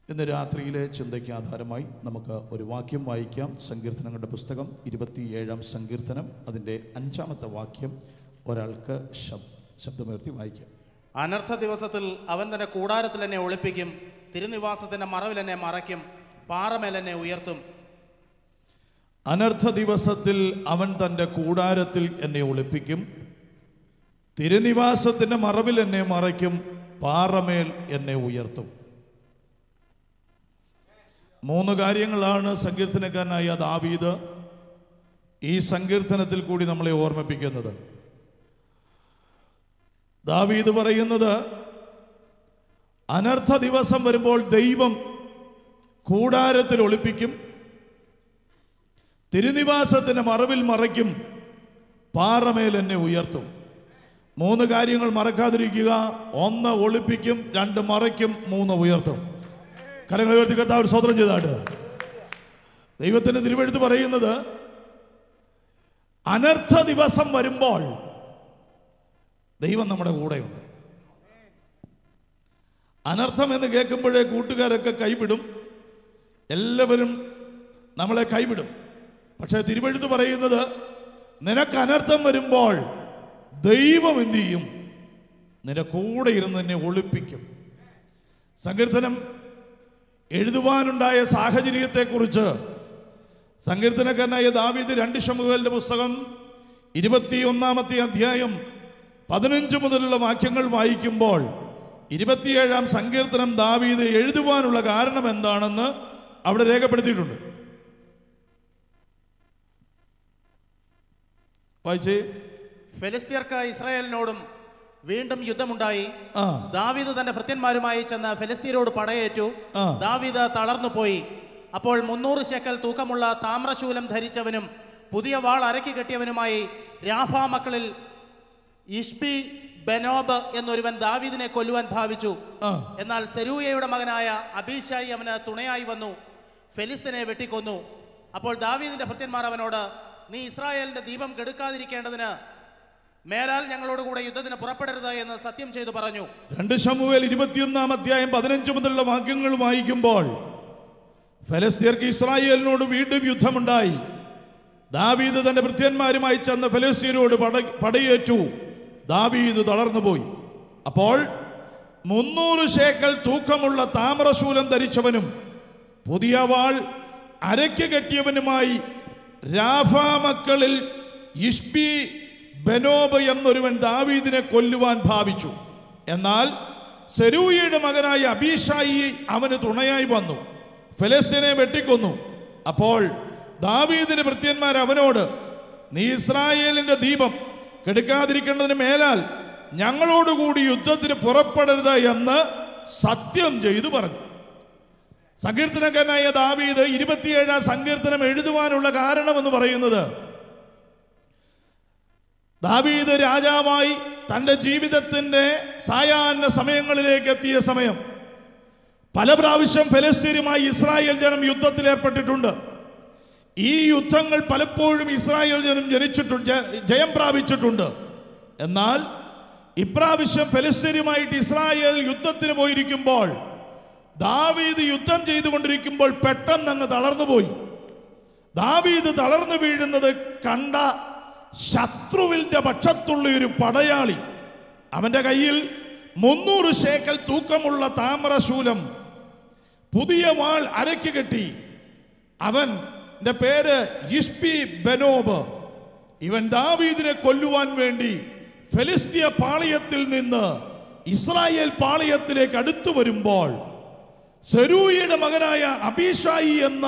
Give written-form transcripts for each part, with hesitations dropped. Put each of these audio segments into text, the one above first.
ഇന്ന് രാത്രിയിലെ ചിന്തയ്ക്ക് ആധാരമായി നമുക്ക് ഒരു വാക്യം വായിക്കാം. സങ്കീർത്തനങ്ങളുടെ പുസ്തകം 27-ാം സങ്കീർത്തനം, അതിൻ്റെ 5-ാമത്തെ വാക്യം ഒരാൾക്ക് ശബ്ദമുയർത്തി വായിക്കാം. അനർത്ഥ ദിവസത്തിൽ അവൻ തന്റെ കൂടാരത്തിൽ എന്നെ ഒളിപ്പിക്കും, തിരുനിവാസത്തിന്റെ മറവിൽ എന്നെ മറയ്ക്കും, പാറമേൽ എന്നെ ഉയർത്തും. അനർത്ഥ ദിവസത്തിൽ അവൻ തൻ്റെ കൂടാരത്തിൽ എന്നെ ഒളിപ്പിക്കും, തിരുനിവാസത്തിന്റെ മറവിൽ എന്നെ മറയ്ക്കും, പാറമേൽ എന്നെ ഉയർത്തും. 3 കാര്യങ്ങളാണ് സങ്കീർത്തനക്കാരനായ ദാവീദ് ഈ സങ്കീർത്തനത്തിൽ കൂടി നമ്മളെ ഓർമ്മിപ്പിക്കുന്നത്. ദാവീദ് പറയുന്നത്, അനർത്ഥ ദിവസം വരുമ്പോൾ ദൈവം കൂടാരത്തിൽ ഒളിപ്പിക്കും, തിരുനിവാസത്തിന്റെ മറവിൽ മറയ്ക്കും, പാറമേൽ എന്നെ ഉയർത്തും. 3 കാര്യങ്ങൾ മറക്കാതിരിക്കുക. 1 ഒളിപ്പിക്കും, 2 മറയ്ക്കും, 3 ഉയർത്തും. കരങ്ങൾ ഉയർത്തി കർത്താവ് സ്തോത്രം ചെയ്താട്ട്. ദൈവത്തിന്റെ തിരുവെഴുത്ത് പറയുന്നത്, അനർത്ഥ ദിവസം വരുമ്പോൾ ദൈവം നമ്മുടെ കൂടെയുണ്ട്. അനർത്ഥം എന്ന് കേൾക്കുമ്പോഴേ കൂട്ടുകാരൊക്കെ കൈവിടും, എല്ലാവരും നമ്മളെ കൈവിടും. പക്ഷെ തിരുവെഴുത്ത് പറയുന്നത്, നിനക്ക് അനർത്ഥം വരുമ്പോൾ ദൈവം എന്ത് ചെയ്യും? നിന്റെ കൂടെ ഇരുന്ന് നിന്നെ ഒളിപ്പിക്കും. സങ്കീർത്തനം എഴുതുവാനുണ്ടായ സാഹചര്യത്തെക്കുറിച്ച് സങ്കീർത്തനക്കാരനായ ദാവീദ് 2 ശമൂവേലിന്റെ പുസ്തകം 21-ാമത്തെ അധ്യായം 15 മുതലുള്ള വാക്യങ്ങൾ വായിക്കുമ്പോൾ 27-ാം സങ്കീർത്തനം ദാവീദ് എഴുതുവാനുള്ള കാരണം എന്താണെന്ന് അവിടെ രേഖപ്പെടുത്തിയിട്ടുണ്ട്. വായിച്ചേ. ഫെലിസ്ത്യർക്ക് ഇസ്രായേലിനോടും വീണ്ടും യുദ്ധമുണ്ടായി. ദാവീദ് തന്റെ ഭൃത്യന്മാരുമായി ചെന്ന് ഫെലിസ്ത്യരോട് പടയേറ്റു. ദാവീദ് തളർന്നു പോയി. അപ്പോൾ 300 ശേക്കൽ തൂക്കമുള്ള താമ്രശൂലം ധരിച്ചവനും പുതിയ വാൾ അരക്കി കെട്ടിയവനുമായി രാഫാ മക്കളിൽ ഇഷ്ബി ബെനോബ് എന്നൊരുവൻ ദാവീദിനെ കൊല്ലുവാൻ ഭാവിച്ചു. എന്നാൽ സെരൂയയുടെ മകനായ അബീശായി അവന് തുണയായി വന്നു, ഫെലിസ്ത്യനെ വെട്ടിക്കൊന്നു. അപ്പോൾ ദാവീദിന്റെ ഭൃത്യന്മാർ അവനോട്, നീ ഇസ്രായേലിന്റെ ദീപം കെടുക്കാതിരിക്കേണ്ടതിന് മേലാൽ ഞങ്ങളോട് കൂടെ യുദ്ധത്തിന് പുറപ്പെടരുത് എന്ന് സത്യം ചെയ്തു പറഞ്ഞു. 2 ശമൂവേൽ 21-ാം അധ്യായം 15 മുതലുള്ള വാക്യങ്ങൾ വായിക്കുമ്പോൾ, ഫെലിസ്ത്യർക്ക് ഇസ്രായേലിനോട് വീണ്ടും യുദ്ധമുണ്ടായി. ദാവീദ് തന്റെ ഭൃത്യന്മാരുമായി ചെന്ന് ഫെലിസ്ത്യരോട് പടയേറ്റു. ദാവീദ് തളർന്നുപോയി. അപ്പോൾ 300 ശേക്കൽ തൂക്കമുള്ള താമ്രശൂലം ധരിച്ചവനും പുതിയ വാൾ അരയ്ക്ക് കെട്ടിയവനുമായി രാഫാ മക്കളിൽ ഇഷ്ബി ബെനോബ് എന്നൊരുവൻ ദാവീദിനെ കൊല്ലുവാൻ ഭാവിച്ചു. എന്നാൽ സെരൂയയുടെ മകനായ അബീശായി അവന് തുണയായി വന്നു, ഫെലിസ്ത്യനെ വെട്ടിക്കൊന്നു. അപ്പോൾ ദാവീദിന്റെ ഭൃത്യന്മാർ അവനോട്, നീ ഇസ്രായേലിന്റെ ദീപം കെടുക്കാതിരിക്കേണ്ടതിന് മേലാൽ ഞങ്ങളോടുകൂടി യുദ്ധത്തിന് പുറപ്പെടരുത് എന്ന് സത്യം ചെയ്തു പറഞ്ഞു. സങ്കീർത്തനക്കാരനായ ദാവീദ് 27-ാം സങ്കീർത്തനം എഴുതുവാനുള്ള കാരണം എന്ന് പറയുന്നത്, ദാവീദ് രാജാവായി തൻ്റെ ജീവിതത്തിൻ്റെ സായാഹ്ന സമയങ്ങളിലേക്ക് എത്തിയ സമയം പല പ്രാവശ്യം ഫെലിസ്ത്യരുമായി ഇസ്രായേൽ ജനം യുദ്ധത്തിൽ ഏർപ്പെട്ടിട്ടുണ്ട്. ഈ യുദ്ധങ്ങൾ പലപ്പോഴും ഇസ്രായേൽ ജനം ജയം പ്രാപിച്ചിട്ടുണ്ട്. എന്നാൽ ഇപ്രാവശ്യം ഫെലിസ്ത്യരുമായിട്ട് ഇസ്രായേൽ യുദ്ധത്തിന് പോയിരിക്കുമ്പോൾ ദാവീദ് യുദ്ധം ചെയ്തുകൊണ്ടിരിക്കുമ്പോൾ പെട്ടെന്ന് അങ്ങ് തളർന്നുപോയി. ദാവീദ് തളർന്നു വീഴുന്നത് കണ്ട ശത്രുവിന്റെ പക്ഷത്തുള്ള ഒരു പടയാളി, അവന്റെ കയ്യിൽ 300 ശേക്കൽ തൂക്കമുള്ള താമ്രശൂലം, പുതിയ വാൾ അരയ്ക്ക് കെട്ടി. അവന്റെ പേര് ഇഷ്ബി ബെനോബ്. ഇവൻ ദാവീദിനെ കൊല്ലുവാൻ വേണ്ടി ഫെലിസ്ത്യ പാളയത്തിൽ നിന്ന് ഇസ്രായേൽ പാളയത്തിലേക്ക് അടുത്തു വരുമ്പോൾ സെരൂയയുടെ മകനായ അബീശായി എന്ന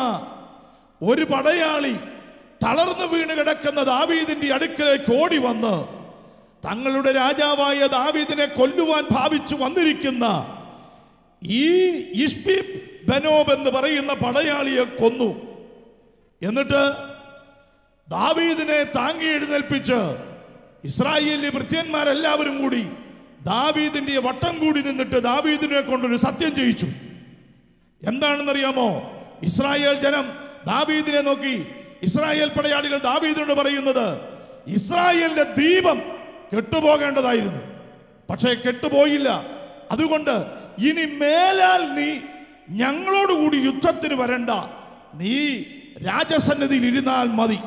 ഒരു പടയാളി തളർന്നു വീണ് കിടക്കുന്ന ദാവീദിന്റെ അടുക്കലേക്ക് ഓടി വന്ന് തങ്ങളുടെ രാജാവായ ദാവീദിനെ കൊല്ലുവാൻ ഭാവിച്ചു വന്നിരിക്കുന്ന ഈ ഇഷ്ബി ബെനോബ് എന്ന് പറയുന്ന പടയാളിയെ കൊന്നു. എന്നിട്ട് ദാവീദിനെ താങ്ങി എഴുന്നേൽപ്പിച്ച് ഇസ്രായേലിലെ ഭൃത്യന്മാരെല്ലാവരും കൂടി ദാവീദിന്റെ വട്ടം കൂടി നിന്നിട്ട് ദാവീദിനെ കൊണ്ടൊരു സത്യം ചെയ്യിച്ചു. എന്താണെന്നറിയാമോ? ഇസ്രായേൽ ജനം ദാവീദിനെ നോക്കി, ഇസ്രായേൽ പടയാളികൾ ദാവീദിനോട് പറയുന്നത്, ഇസ്രായേലിന്റെ ദീപം കെട്ടുപോകേണ്ടതായിരുന്നു, പക്ഷേ കെട്ടുപോയില്ല. അതുകൊണ്ട് ഇനി മേലാൽ നീ ഞങ്ങളോടുകൂടി യുദ്ധത്തിന് വരണ്ട, നീ രാജസന്നിധിയിൽ ഇരുന്നാൽ മതി.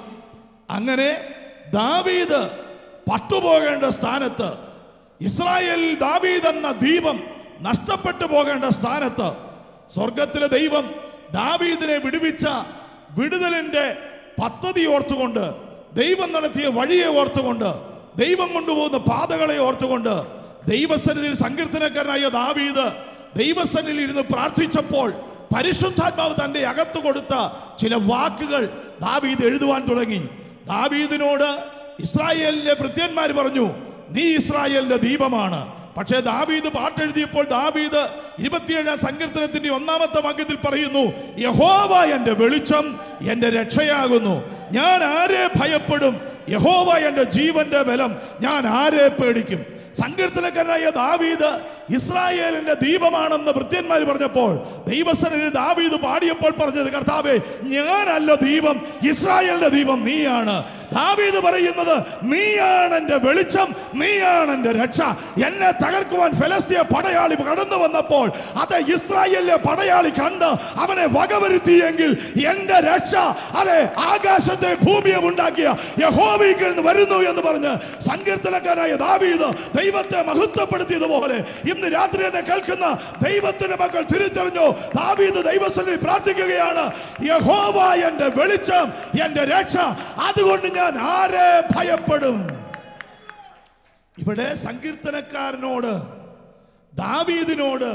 അങ്ങനെ ദാവീദ് പട്ടുപോകേണ്ട സ്ഥാനത്ത്, ഇസ്രായേലിൽ ദാവീദ് എന്ന ദീപം നഷ്ടപ്പെട്ടു പോകേണ്ട സ്ഥാനത്ത്, സ്വർഗത്തിലെ ദൈവം ദാവീദിനെ വിടുവിച്ച വിടുതലിന്റെ പദ്ധതി ഓർത്തുകൊണ്ട്, ദൈവം നടത്തിയ വഴിയെ ഓർത്തുകൊണ്ട്, ദൈവം കൊണ്ടുപോകുന്ന പാതകളെ ഓർത്തുകൊണ്ട്, ദൈവസന്നിധിയിൽ സങ്കീർത്തനക്കാരനായ ദാവീദ് ദൈവസന്നിധിയിൽ ഇരുന്ന് പ്രാർത്ഥിച്ചപ്പോൾ പരിശുദ്ധാത്മാവ് തന്റെ അകത്ത് കൊടുത്ത ചില വാക്കുകൾ ദാവീദ് എഴുതുവാൻ തുടങ്ങി. ദാവീദിനോട് ഇസ്രായേലിലെ ഭൃത്യന്മാർ പറഞ്ഞു, നീ ഇസ്രായേലിന്റെ ദീപമാണ്. പക്ഷേ ദാവീദ് പാട്ടെഴുതിയപ്പോൾ ദാവീദ് 27 സങ്കീർത്തനത്തിന്റെ 1-ാമത്തെ വാക്യത്തിൽ പറയുന്നു, യഹോവ എന്റെ വെളിച്ചം, എന്റെ രക്ഷയാകുന്നു, ഞാൻ ആരെ ഭയപ്പെടും? യഹോവ എന്റെ ജീവന്റെ ബലം, ഞാൻ ആരെ പേടിക്കും? സങ്കീർത്തനക്കാരനായ ദാവീദ് ഇസ്രായേലിന്റെ ദീപമാണെന്ന് ഭൃത്യന്മാർ പറഞ്ഞപ്പോൾ ദൈവസന്നിധിയിൽ ദാവീദ് പാടിയപ്പോൾ പറഞ്ഞത്, കർത്താവേ, ഞാനല്ല ദീപം, ഇസ്രായേലിന്റെ ദീപം നീയാണ്. ദാവീദ് പറയുന്നത്, നീയാണ് എന്റെ വെളിച്ചം, നീയാണ് എന്റെ രക്ഷ. എന്നെ തകർക്കുവാൻ ഫെലിസ്ത്യ പടയാളി കടന്നു വന്നപ്പോൾ അത് ഇസ്രായേലിലെ പടയാളി കണ്ട് അവനെ വകവരുത്തിയെങ്കിൽ എന്റെ രക്ഷ അതെ ആകാശത്തെ ഭൂമിയെ ഉണ്ടാക്കിയ യഹോവയിൽ നിന്ന് വരുന്നു എന്ന് പറഞ്ഞ് സങ്കീർത്തനക്കാരായ ദാവീദ് ദൈവത്തെ മഹത്വപ്പെടുത്തിയതുപോലെ ഇന്ന് രാത്രി എന്നെ കേൾക്കുന്ന ദൈവത്തിന്റെ മക്കൾ തിരിച്ചറിഞ്ഞു. ദാവീദ് ദൈവസന്നിധിയിൽ പ്രാർത്ഥിക്കുകയാണ്, യഹോവ എന്റെ വെളിച്ചം, എന്റെ രക്ഷ, അതുകൊണ്ട് ഞാൻ ആരെ ഭയപ്പെടും? ഇവിടെ സങ്കീർത്തനക്കാരനോട്, ദാവീദിനോട്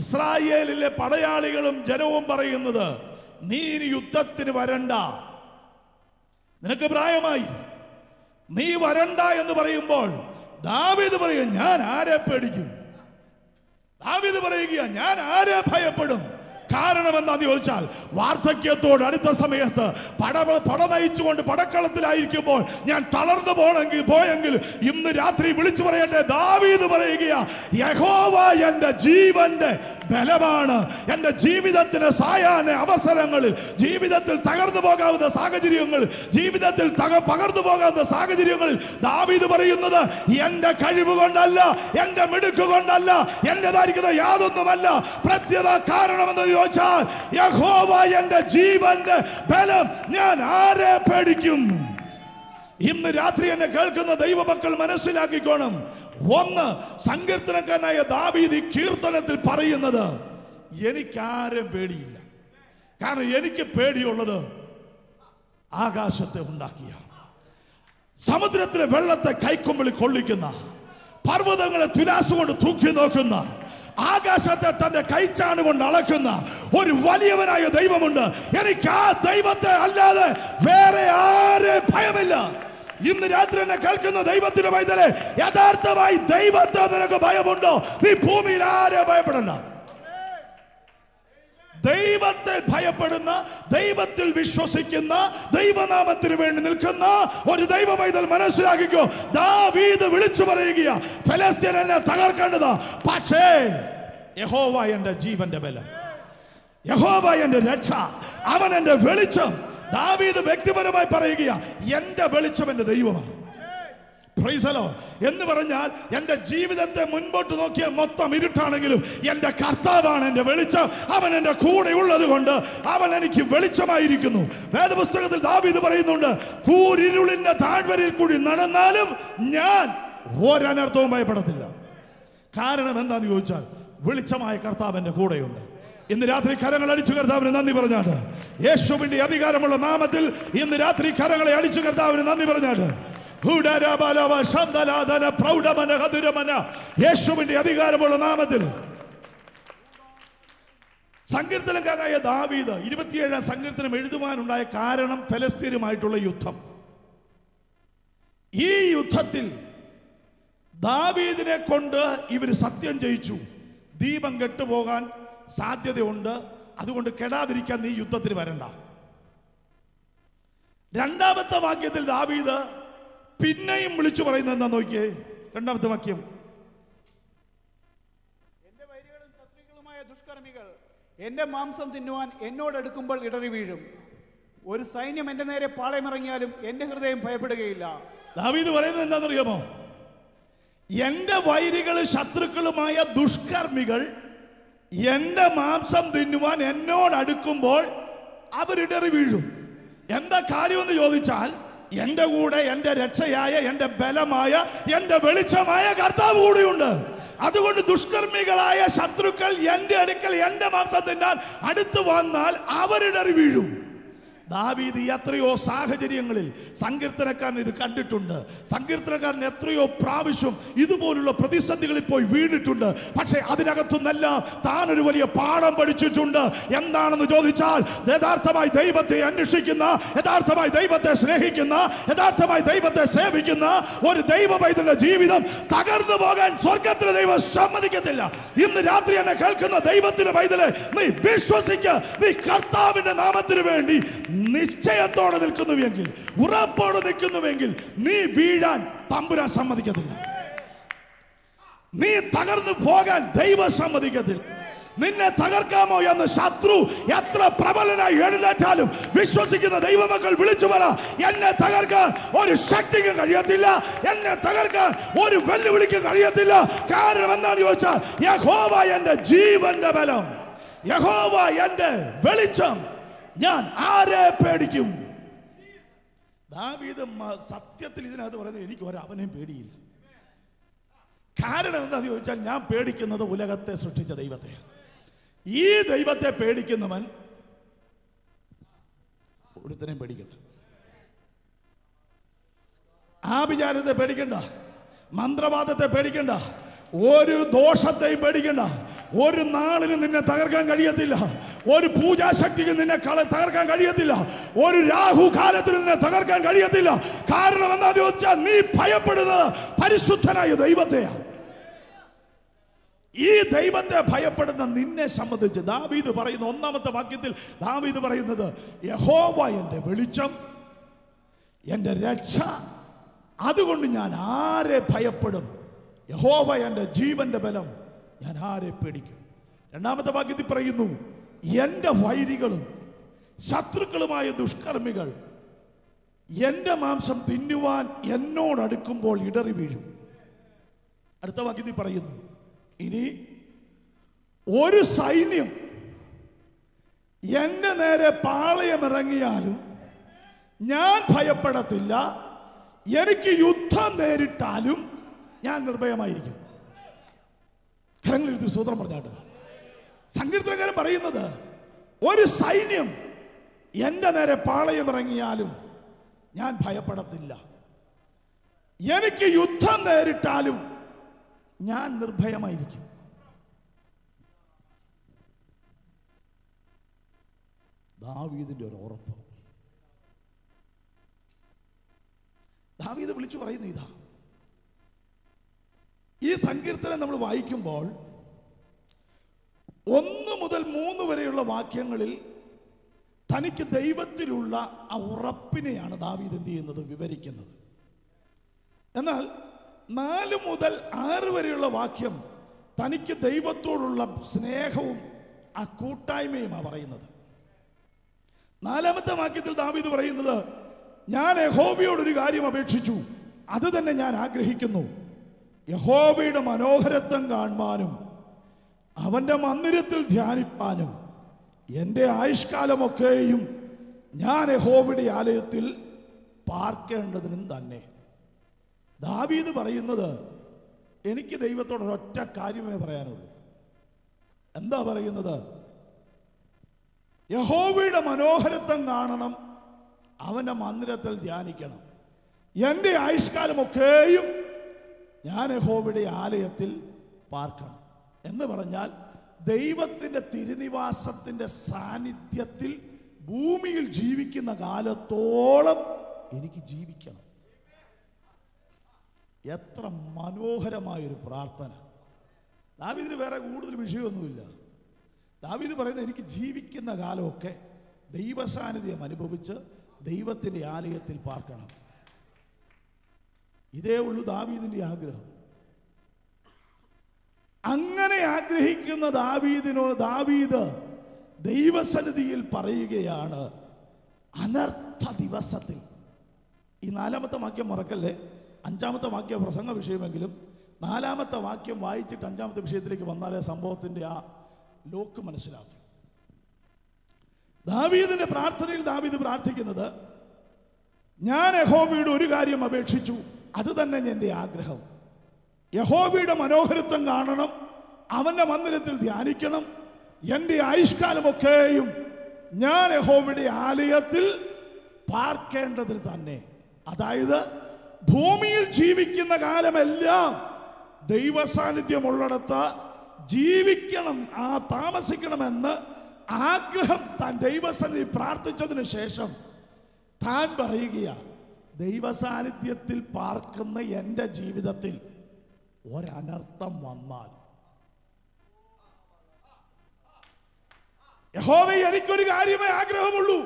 ഇസ്രായേലിലെ പടയാളികളും ജനവും പറയുന്നത്, നീ ഇനി യുദ്ധത്തിന് വരണ്ട, നിനക്ക് പ്രായമായി, നീ വരണ്ട എന്ന് പറയുമ്പോൾ ദാവീദ് പറയുക, ഞാൻ ആരെ പേടിക്കും? ദാവീദ് പറയുക, ഞാൻ ആരെ ഭയപ്പെടും? കാരണം എന്താന്ന് ചോദിച്ചാൽ, വാർദ്ധക്യത്തോട് അടുത്ത സമയത്ത് പട നയിച്ചുകൊണ്ട് പടക്കളത്തിലായിരിക്കുമ്പോൾ ഞാൻ തളർന്നു പോയെങ്കിൽ ഇന്ന് രാത്രി വിളിച്ചു പറയട്ടെ, ദാവീദ് പറയുക, യഹോവ എന്റെ ജീവന്റെ ബലമാണ്. എന്റെ ജീവിതത്തിന് സായാഹ്ന അവസരങ്ങളിൽ, ജീവിതത്തിൽ തകർന്നു പോകാവുന്ന സാഹചര്യങ്ങൾ, ജീവിതത്തിൽ പകർന്നു പോകാവുന്ന സാഹചര്യങ്ങളിൽ ദാവീദ് പറയുന്നത്, എന്റെ കഴിവ് കൊണ്ടല്ല, എന്റെ മിടുക്ക് കൊണ്ടല്ല, എന്റേതായിരിക്കുന്ന യാതൊന്നുമല്ല. പ്രത്യേക കാരണമെന്ന് ചോദിച്ചാൽ, യഹോവ എന്റെ ജീവന്റെ ബലം, ഞാൻ ആരെ പേടിക്കും? ഇന്ന് രാത്രി എന്നെ കേൾക്കുന്ന ദൈവമക്കൾ മനസ്സിലാക്കിക്കോണം. ഒന്ന്, സങ്കീർത്തനക്കാരനായ ദാവീദ് ഈ കീർത്തനത്തിൽ പറയുന്നത്, എനിക്കാരും പേടിയില്ല. കാരണം എനിക്ക് പേടിയുള്ളത് ആകാശത്തെ ഉണ്ടാക്കിയ, സമുദ്രത്തിലെ വെള്ളത്തെ കൈക്കൊമ്പിളിൽ കൊള്ളിക്കുന്ന, പർവ്വതങ്ങളെ തുലാസ് കൊണ്ട് തൂക്കി നോക്കുന്ന, ആകാശത്തെ തന്റെ കൈച്ചാണ് കൊണ്ട് അളക്കുന്ന ഒരു വലിയവനായ ദൈവമുണ്ട്. എനിക്ക് ആ ദൈവത്തെ അല്ലാതെ വേറെ ആരെ ഭയമില്ല. ഇന്ന് രാത്രി എന്നെ കേൾക്കുന്ന ദൈവത്തിന്റെ പൈതലേ, യഥാർത്ഥമായി ദൈവത്തെ നിനക്ക് ഭയമുണ്ടോ? നീ ഭൂമിയിൽ ആരെ ഭയപ്പെടണ്ട. ദൈവത്തെ ഭയപ്പെടുന്ന, ദൈവത്തിൽ വിശ്വസിക്കുന്ന, ദൈവനാമത്തിന് വേണ്ടി നിൽക്കുന്ന ഒരു ദൈവ പൈതൽ മനസ്സിലാക്കിക്കോ. ദാവീദ് വിളിച്ചു പറയുക, ഫെലിസ്ത്യൻ എന്നെ തകർക്കേണ്ടത്, പക്ഷേ യഹോവ എന്റെ ജീവന്റെ ബലം, യഹോവ എന്റെ രക്ഷ, അവൻ എന്റെ വെളിച്ചം. ദാവീദ് വ്യക്തിപരമായി പറയുക, എന്റെ വെളിച്ചം എന്റെ ദൈവമാണ്. എന്ന് പറഞ്ഞാൽ എന്റെ ജീവിതത്തെ മുൻപോട്ട് നോക്കിയാൽ മൊത്തം ഇരുട്ടാണെങ്കിലും എന്റെ കർത്താവാണ് എന്റെ വെളിച്ചം. അവൻ എന്റെ കൂടെ ഉള്ളത് കൊണ്ട് അവൻ എനിക്ക് വെളിച്ചമായിരിക്കുന്നു. വേദപുസ്തകത്തിൽ ദാവീദ് പറയുന്നുണ്ട്, കൂരിരുളിന്റെ താഴ്വരയിൽ കൂടി നടന്നാലും ഞാൻ ഒരനർത്ഥവും ഭയപ്പെടത്തില്ല. കാരണം എന്താന്ന് ചോദിച്ചാൽ, വെളിച്ചമായ കർത്താവ് എന്റെ കൂടെയുണ്ട്. ഇന്ന് രാത്രി കരങ്ങൾ അടിച്ചു കർത്താവിന് നന്ദി പറഞ്ഞാട്ട്, യേശുവിന്റെ അധികാരമുള്ള നാമത്തിൽ ഇന്ന് രാത്രി കരങ്ങളെ അടിച്ചു കർത്താവിന് നന്ദി പറഞ്ഞാട്ട്, യേശുവിന്റെ അധികാരമുള്ള നാമത്തിൽ. സങ്കീർത്തനക്കാരനായ ദാവീദ് 27 സങ്കീർത്തനം എഴുതുവാനുണ്ടായ കാരണം ഫെലിസ്ത്യരുമായിട്ടുള്ള യുദ്ധം. ഈ യുദ്ധത്തിൽ ദാവീദിനെ കൊണ്ട് ഇവർ സത്യം ജയിച്ചു. ദീപം കെട്ടുപോകാൻ സാധ്യതയുണ്ട്, അതുകൊണ്ട് കെടാതിരിക്കാൻ നീ യുദ്ധത്തിന് വരണ്ട. രണ്ടാമത്തെ വാക്യത്തിൽ ദാവീദ് പിന്നെയും വിളിച്ചു പറയുന്നത് എന്താ നോക്കിയേ. രണ്ടാമത്തെ വാക്യം, എന്റെ വൈരികളും ശത്രുക്കളുമായ ദുഷ്കർമ്മികൾ എന്റെ മാംസം തിന്നുവാൻ എന്നോടടുക്കുമ്പോൾ ഇടറി വീഴും. ഒരു സൈന്യം എന്റെ നേരെ പാളയമിറങ്ങിയാലും എന്റെ ഹൃദയം ഭയപ്പെടുകയില്ല. ദാവീദ് പറയുന്നത് എന്താണെന്നറിയാമോ? എന്റെ വൈരികളും ശത്രുക്കളുമായ ദുഷ്കർമ്മികൾ എന്റെ മാംസം തിന്നുവാൻ എന്നോട് അടുക്കുമ്പോൾ അവരിടറി വീഴും. എന്താ കാര്യമെന്ന് ചോദിച്ചാൽ, എന്റെ കൂടെ എന്റെ രക്ഷയായ, എന്റെ ബലമായ, എന്റെ വെളിച്ചമായ കർത്താവ് കൂടിയുണ്ട്. അതുകൊണ്ട് ദുഷ്കർമ്മികളായ ശത്രുക്കൾ എന്റെ അടുക്കൽ എന്റെ മാംസം തിന്നാൻ അടുത്ത് വന്നാൽ അവരിടറി വീഴും. ദാവീദ് എത്രയോ സാഹചര്യങ്ങളിൽ സങ്കീർത്തനക്കാരൻ ഇത് കണ്ടിട്ടുണ്ട്. സങ്കീർത്തനക്കാരൻ എത്രയോ പ്രാവശ്യം ഇതുപോലുള്ള പ്രതിസന്ധികളിൽ പോയി വീണിട്ടുണ്ട്. പക്ഷേ അതിനകത്തുനിന്നെല്ലാം താൻ ഒരു വലിയ പാഠം പഠിച്ചിട്ടുണ്ട്. എന്താണെന്ന് ചോദിച്ചാൽ, യഥാർത്ഥമായി ദൈവത്തെ അന്വേഷിക്കുന്ന, യഥാർത്ഥമായി ദൈവത്തെ സ്നേഹിക്കുന്ന, യഥാർത്ഥമായി ദൈവത്തെ സേവിക്കുന്ന ഒരു ദൈവ പൈതലിന്റെ ജീവിതം തകർന്നു പോകാൻ സ്വർഗത്തിലെ ദൈവം സമ്മതിക്കത്തില്ല. ഇന്ന് രാത്രി എന്നെ കേൾക്കുന്ന ദൈവത്തിന്റെ പൈതലെ, നീ വിശ്വസിക്കുക. നീ കർത്താവിന്റെ നാമത്തിന് വേണ്ടി നിശ്ചയത്തോടെ നിൽക്കുന്നുവെങ്കിൽ, ഉറപ്പോടെ നിൽക്കുന്നുവെങ്കിൽ, നീ വീഴാൻ തമ്പുരാൻ സമ്മതിക്കത്തില്ല. നീ തകർന്നു പോകാൻ ദൈവം സമ്മതിക്കത്തില്ല. നിന്നെ തകർക്കാമോ എന്ന് ശത്രു എത്ര പ്രബലനായി എഴുന്നേറ്റാലും വിശ്വസിക്കുന്ന ദൈവമക്കൾ വിളിച്ചു പറ, എന്നെ തകർക്കാൻ ഒരു ശക്തിക്കും കഴിയത്തില്ല, എന്നെ തകർക്കാൻ ഒരു വെല്ലുവിളിക്കും കഴിയത്തില്ല. കാരണം എന്താണെന്ന് ചോദിച്ചാൽ, യഹോവ എന്റെ ജീവന്റെ ബലം, യഹോവ എന്റെ വെളിച്ചം, ഞാൻ ആരെ പേടിക്കും? ദാവീദ് സത്യത്തിൽ ഇതിനകത്ത് പറയുന്നത്, എനിക്ക് ഒരവനെയും പേടിയില്ല. കാരണം എന്താണെന്ന് ചോദിച്ചാൽ, ഞാൻ പേടിക്കുന്നത് ഉലകത്തെ സൃഷ്ടിച്ച ദൈവത്തെ. ഈ ദൈവത്തെ പേടിക്കുന്നവൻ ഒരുത്തനെയും പേടിക്കണ്ട. ആഭിചാരത്തെ പേടിക്കണ്ട, മന്ത്രവാദത്തെ പേടിക്കണ്ട, ഒരു ദോഷത്തെയും പേടിക്കണ്ട. ഒരു നാളിനും നിന്നെ തകർക്കാൻ കഴിയത്തില്ല. ഒരു പൂജാശക്തിക്ക് നിന്നെ തകർക്കാൻ കഴിയത്തില്ല. ഒരു രാഹു കാലത്തിന് നിന്നെ തകർക്കാൻ കഴിയത്തില്ല. കാരണം എന്താ ചോദിച്ചാൽ, നീ ഭയപ്പെടുന്നത് പരിശുദ്ധനായ ദൈവത്തെയാണ്. ഈ ദൈവത്തെ ഭയപ്പെടുന്ന നിന്നെ സംബന്ധിച്ച് ദാവീദ് പറയുന്ന 1-ാമത്തെ വാക്യത്തിൽ ദാവീദ് പറയുന്നത്, യഹോവ എന്റെ വെളിച്ചം, എന്റെ രക്ഷ, അതുകൊണ്ട് ഞാൻ ആരെ ഭയപ്പെടും? യഹോവ എന്റെ ജീവന്റെ ബലം, ഞാൻ ആരെ പേടിക്കും? 2-ാമത്തെ വാക്യത്തിൽ പറയുന്നു, എന്റെ വൈരികളും ശത്രുക്കളുമായ ദുഷ്കർമ്മികൾ എന്റെ മാംസം തിന്നുവാൻ എന്നോടടുക്കുമ്പോൾ ഇടറി വീഴും. അടുത്ത വാക്യത്തിൽ പറയുന്നു, ഇനി ഒരു സൈന്യം എന്റെ നേരെ പാളയമിറങ്ങിയാലും ഞാൻ ഭയപ്പെടത്തില്ല, എനിക്ക് യുദ്ധം നേരിട്ടാലും ഞാൻ നിർഭയമായിരിക്കും. കരങ്ങളിൽ സൂത്രം പറഞ്ഞാട്ട് സങ്കീർത്തനക്കാരൻ പറയുന്നത്, ഒരു സൈന്യം എന്റെ നേരെ പാളയമിറങ്ങിയാലും ഞാൻ ഭയപ്പെടത്തില്ല, എനിക്ക് യുദ്ധം നേരിട്ടാലും ഞാൻ നിർഭയമായിരിക്കും. ദാവീദിന്റെ ഒരു ഉറപ്പ്. ദാവീദ് വിളിച്ചു പറയുന്ന ഇതാ. ഈ സങ്കീർത്തനം നമ്മൾ വായിക്കുമ്പോൾ 1 മുതൽ 3 വരെയുള്ള വാക്യങ്ങളിൽ തനിക്ക് ദൈവത്തിലുള്ള ആ ഉറപ്പിനെയാണ് ദാവീദ് എന്ത് ചെയ്യുന്നത്, വിവരിക്കുന്നത്. എന്നാൽ 4 മുതൽ 6 വരെയുള്ള വാക്യം തനിക്ക് ദൈവത്തോടുള്ള സ്നേഹവും ആ കൂട്ടായ്മയുമാണ് പറയുന്നത്. 4-ാമത്തെ വാക്യത്തിൽ ദാവീദ് പറയുന്നത്, ഞാൻ യഹോവയോടൊരു കാര്യം അപേക്ഷിച്ചു, അത് തന്നെ ഞാൻ ആഗ്രഹിക്കുന്നു, യഹോവയുടെ മനോഹരത്വം കാണുവാനും അവന്റെ മന്ദിരത്തിൽ ധ്യാനിപ്പാനും എൻ്റെ ആയുഷ്കാലമൊക്കെയും ഞാൻ യഹോവയുടെ ആലയത്തിൽ പാർക്കേണ്ടതിനും തന്നെ. ദാവീദ് പറയുന്നത്, എനിക്ക് ദൈവത്തോട് ഒരൊറ്റ കാര്യമേ പറയാനുള്ളൂ. എന്താ പറയുന്നത്? യഹോവയുടെ മനോഹരത്വം കാണണം, അവന്റെ മന്ദിരത്തിൽ ധ്യാനിക്കണം, എൻ്റെ ആയുഷ്കാലമൊക്കെയും ഞാൻ യഹോവയുടെ ആലയത്തിൽ പാർക്കണം. എന്ന് പറഞ്ഞാൽ ദൈവത്തിൻ്റെ തിരുനിവാസത്തിൻ്റെ സാന്നിധ്യത്തിൽ ഭൂമിയിൽ ജീവിക്കുന്ന കാലത്തോളം എനിക്ക് ജീവിക്കണം. എത്ര മനോഹരമായൊരു പ്രാർത്ഥന! ദാവീദിന് വേറെ കൂടുതൽ വിഷയമൊന്നുമില്ല. ദാവീദ് പറയുന്നത്, എനിക്ക് ജീവിക്കുന്ന കാലമൊക്കെ ദൈവസാന്നിധ്യം അനുഭവിച്ച് ദൈവത്തിൻ്റെ ആലയത്തിൽ പാർക്കണം. ഇതേ ഉള്ളൂ ദാവീദിന്റെ ആഗ്രഹം. അങ്ങനെ ആഗ്രഹിക്കുന്ന ദാവീദ് ദൈവസന്നിധിയിൽ പറയുകയാണ്, അനർത്ഥ ദിവസത്തിൽ. ഈ 4-ാമത്തെ വാക്യം മറക്കല്ലേ. 5-ാമത്തെ വാക്യം പ്രസംഗ വിഷയമെങ്കിലും 4-ാമത്തെ വാക്യം വായിച്ചിട്ട് 5-ാമത്തെ വിഷയത്തിലേക്ക് വന്നാലേ സംഭവത്തിൻ്റെ ആ ലോക്ക് മനസ്സിലാക്കി. ദാവീദിന്റെ പ്രാർത്ഥനയിൽ ദാവീദ് പ്രാർത്ഥിക്കുന്നത്, ഞാൻ യഹോവയുടെ ഒരു കാര്യം അപേക്ഷിച്ചു, അത് തന്നെ എൻ്റെ ആഗ്രഹം. യഹോവയുടെ മനോഹരത്വം കാണണം, അവന്റെ മന്ദിരത്തിൽ ധ്യാനിക്കണം. എൻ്റെ ആയുഷ്കാലമൊക്കെയും ഞാൻ യഹോവയുടെ ആലയത്തിൽ പാർക്കേണ്ടതിന് തന്നെ. അതായത് ഭൂമിയിൽ ജീവിക്കുന്ന കാലമെല്ലാം ദൈവസാന്നിധ്യമുള്ളിടത്ത് ജീവിക്കണം, താമസിക്കണമെന്ന് ആഗ്രഹം താൻ ദൈവസന്നിധി പ്രാർത്ഥിച്ചതിന് ശേഷം താൻ പറയുകയാ, ദൈവസാന്നിധ്യത്തിൽ പാർക്കുന്ന എൻ്റെ ജീവിതത്തിൽ ഒരനർത്ഥം വന്നാൽ, യഹോവേ എനിക്കൊരു കാര്യമേ ആഗ്രഹമുള്ളൂ,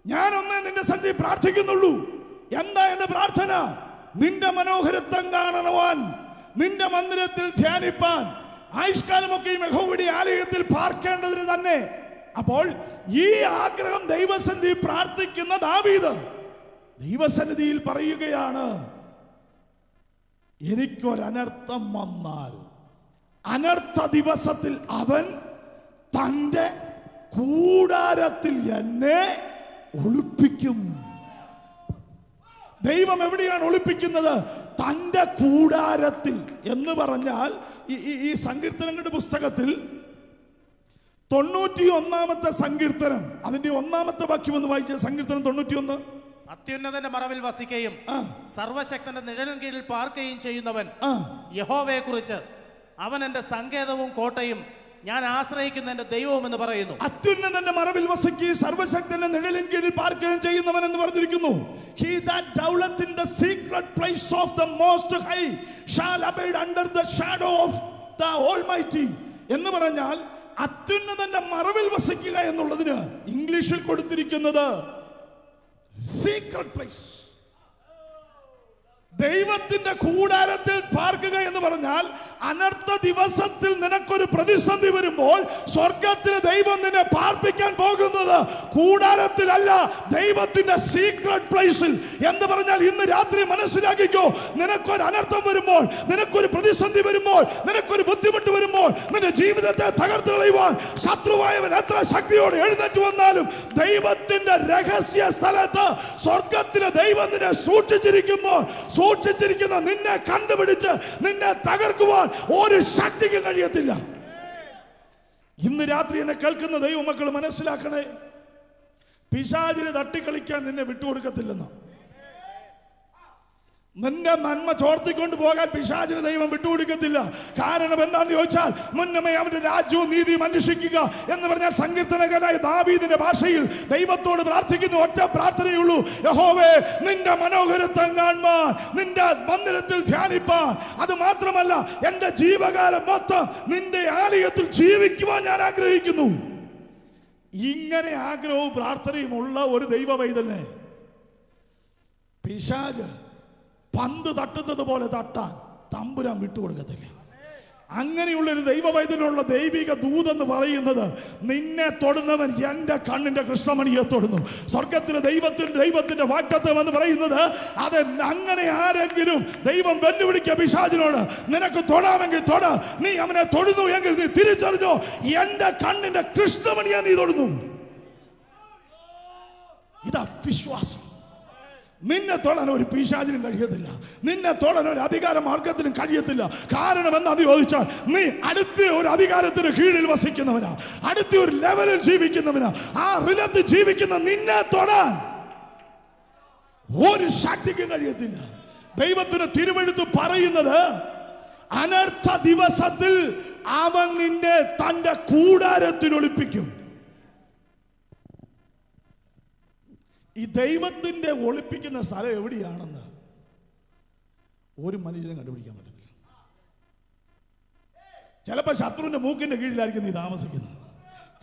ഞാനൊന്നേ നിന്റെ സന്നിധി പ്രാർത്ഥിക്കുന്നുള്ളൂ. എന്താ എന്റെ പ്രാർത്ഥന? നിന്റെ മനോഹരത്വം കാണുവാൻ, നിന്റെ മന്ദിരത്തിൽ ധ്യാനിപ്പാൻ, ആയുഷ്കാലമൊക്കെയും യഹോവയുടെ ആലയത്തിൽ പാർക്കേണ്ടതിന് തന്നെ. അപ്പോൾ ഈ ആഗ്രഹം ദൈവസന്നിധി പ്രാർത്ഥിക്കുന്ന ദാവീദ് ദൈവസന്നിധിയിൽ പറയുകയാണ്, എനിക്കൊരനർത്ഥം വന്നാൽ അനർത്ഥ ദിവസത്തിൽ അവൻ തൻ്റെ കൂടാരത്തിൽ എന്നെ ഒളിപ്പിക്കും. ദൈവം എവിടെയാണ് ഒളിപ്പിക്കുന്നത്? തൻ്റെ കൂടാരത്തിൽ എന്ന് പറഞ്ഞാൽ ഈ സങ്കീർത്തനങ്ങളുടെ പുസ്തകത്തിൽ 91 സങ്കീർത്തനം, അതിന്റെ 1-ാമത്തെ വാക്യം ഒന്ന് വായിച്ച. സങ്കീർത്തനം 91. അത്യുന്നതന്റെ മറവിൽ വസിക്കുകയും സർവശക്തന്റെ നിഴലിൻ കീഴിൽ പാർക്കുകയും ചെയ്യുന്നവൻ യഹോവയെ കുറിച്ച്, അവൻ എന്റെ സങ്കേതവും കോട്ടയും ഞാൻ ആശ്രയിക്കുന്ന എന്റെ ദൈവവും എന്ന് പറയുന്നു. അത്യുന്നതന്റെ മറവിൽ വസിക്കുകയും സർവശക്തന്റെ നിഴലിൻ കീഴിൽ പാർക്കുകയും ചെയ്യുന്നവൻ എന്ന് പറഞ്ഞിരിക്കുന്നു. He that dwelleth in the secret place of the Most High shall abide under the shadow of the Almighty എന്ന് പറഞ്ഞാൽ അത്യുന്നതന്റെ മറവിൽ വസിക്കുക എന്നുള്ളതിന് ഇംഗ്ലീഷിൽ കൊടുത്തിരിക്കുന്നത് സീക്രട്ട് പ്ലേസ്. ദൈവത്തിന്റെ കൂടാരത്തിൽ പാർക്കുക എന്ന് പറഞ്ഞാൽ അനർത്ഥ ദിവസത്തിൽ നിനക്കൊരു പ്രതിസന്ധി വരുമ്പോൾ സ്വർഗത്തിലെ ദൈവം നിന്നെ പാർപ്പിക്കാൻ പോകുന്നത് കൂടാരത്തിലല്ല, ദൈവത്തിന്റെ സീക്രട്ട് പ്ലേസിൽ. എന്ന് പറഞ്ഞാൽ ഇന്ന് രാത്രി മനസ്സിലാക്കിക്കോ, നിനക്കൊരു അനർത്ഥം വരുമ്പോൾ, നിനക്കൊരു പ്രതിസന്ധി വരുമ്പോൾ, നിനക്കൊരു ബുദ്ധിമുട്ട് വരുമ്പോൾ, നിന്റെ ജീവിതത്തെ തകർത്തു കളയുവാൻ ശത്രുവായവൻ എത്ര ശക്തിയോടെ എഴുന്നേറ്റ് വന്നാലും ദൈവത്തിന്റെ രഹസ്യ സ്ഥലത്ത് സ്വർഗത്തിലെ ദൈവം നിന്നെ സൂക്ഷിച്ചിരിക്കുന്ന നിന്നെ കണ്ടുപിടിച്ച് നിന്നെ തകർക്കുവാൻ ഒരു ശക്തിക്ക് കഴിയത്തില്ല. ഇന്ന് രാത്രി എന്നെ കേൾക്കുന്ന ദൈവമക്കൾ മനസ്സിലാക്കണേ, പിശാചിനെ തട്ടിക്കളിക്കാൻ നിന്നെ വിട്ടുകൊടുക്കത്തില്ലെന്ന്. നിന്റെ നന്മ ചോർത്തിക്കൊണ്ട് പോകാൻ പിശാചിന് ദൈവം വിട്ടുകൊടുക്കത്തില്ല. കാരണം എന്താണെന്ന് ചോദിച്ചാൽ, മുന്നമേ അവന്റെ രാജ്യവും നീതിയും അന്വേഷിക്കുക എന്ന് പറഞ്ഞാൽ സങ്കീർത്തനകനായ ദാവീദിന്റെ ഭാഷയിൽ ദൈവത്തോട് പ്രാർത്ഥിക്കുന്ന ഒറ്റ പ്രാർത്ഥനയുള്ളൂ, യഹോവേ നിന്റെ മനോഹരത്വം കാണുവാൻ, നിന്റെ മന്ദിരത്തിൽ ധ്യാനിപ്പാൻ, അത് മാത്രമല്ല എന്റെ ജീവകാലം മൊത്തം നിന്റെ ആലയത്തിൽ ജീവിക്കുവാൻ ഞാൻ ആഗ്രഹിക്കുന്നു. ഇങ്ങനെ ആഗ്രഹവും പ്രാർത്ഥനയും ഉള്ള ഒരു ദൈവ പൈതലിനെ പിശാച് പന്ത് തട്ടുന്നത് പോലെ തട്ടാൻ തമ്പുരാൻ വിട്ടുകൊടുക്കത്തില്ല. അങ്ങനെയുള്ളൊരു ദൈവ പൈതലിനുള്ള ദൈവിക ദൂതെന്ന് പറയുന്നത്, നിന്നെ തൊടുന്നവൻ എൻ്റെ കണ്ണിന്റെ കൃഷ്ണമണിയെ തൊടുന്നു. സ്വർഗത്തിലെ ദൈവത്തിന്റെ വാഗ്ദത്തം എന്ന് പറയുന്നത് അത്. അങ്ങനെ ആരെങ്കിലും ദൈവം വെല്ലുവിളിക്കുക പിശാചിനോട്, നിനക്ക് തൊടാമെങ്കിൽ തൊട, നീ അവനെ തൊടുന്നു എങ്കിൽ നീ തിരിച്ചറിഞ്ഞോ, എൻ്റെ കണ്ണിന്റെ കൃഷ്ണമണിയെ നീ തൊടുന്നു. ഇതാ വിശ്വാസം. നിന്നെ തൊടാൻ ഒരു പിശാചിനും കഴിയത്തില്ല, നിന്നെ തൊടാൻ ഒരു അധികാര മാർഗത്തിനും കഴിയത്തില്ല. കാരണം എന്താന്ന് ചോദിച്ചാൽ, നീ അടുത്ത ഒരു അധികാരത്തിന് കീഴിൽ വസിക്കുന്നവനാ, അടുത്ത ഒരു ലെവലിൽ ജീവിക്കുന്നവനാ. ആ റിലത്തിൽ ജീവിക്കുന്ന നിന്നെ തൊടാൻ ഒരു ശക്തിക്കും കഴിയത്തില്ല. ദൈവത്തിന്റെ തിരുവെഴുത്ത് പറയുന്നത്, അനർത്ഥ ദിവസത്തിൽ അവൻ നിന്നെ തന്റെ കൂടാരത്തിൽ ഒളിപ്പിക്കും. ഈ ദൈവത്തിന്റെ ഒളിപ്പിക്കുന്ന സ്ഥലം എവിടെയാണെന്ന് ഒരു മനുഷ്യനും കണ്ടുപിടിക്കാൻ പറ്റത്തില്ല. ചിലപ്പോൾ ശത്രുവിന്റെ മൂക്കിന്റെ കീഴിലായിരിക്കും നീ താമസിക്കുന്നത്.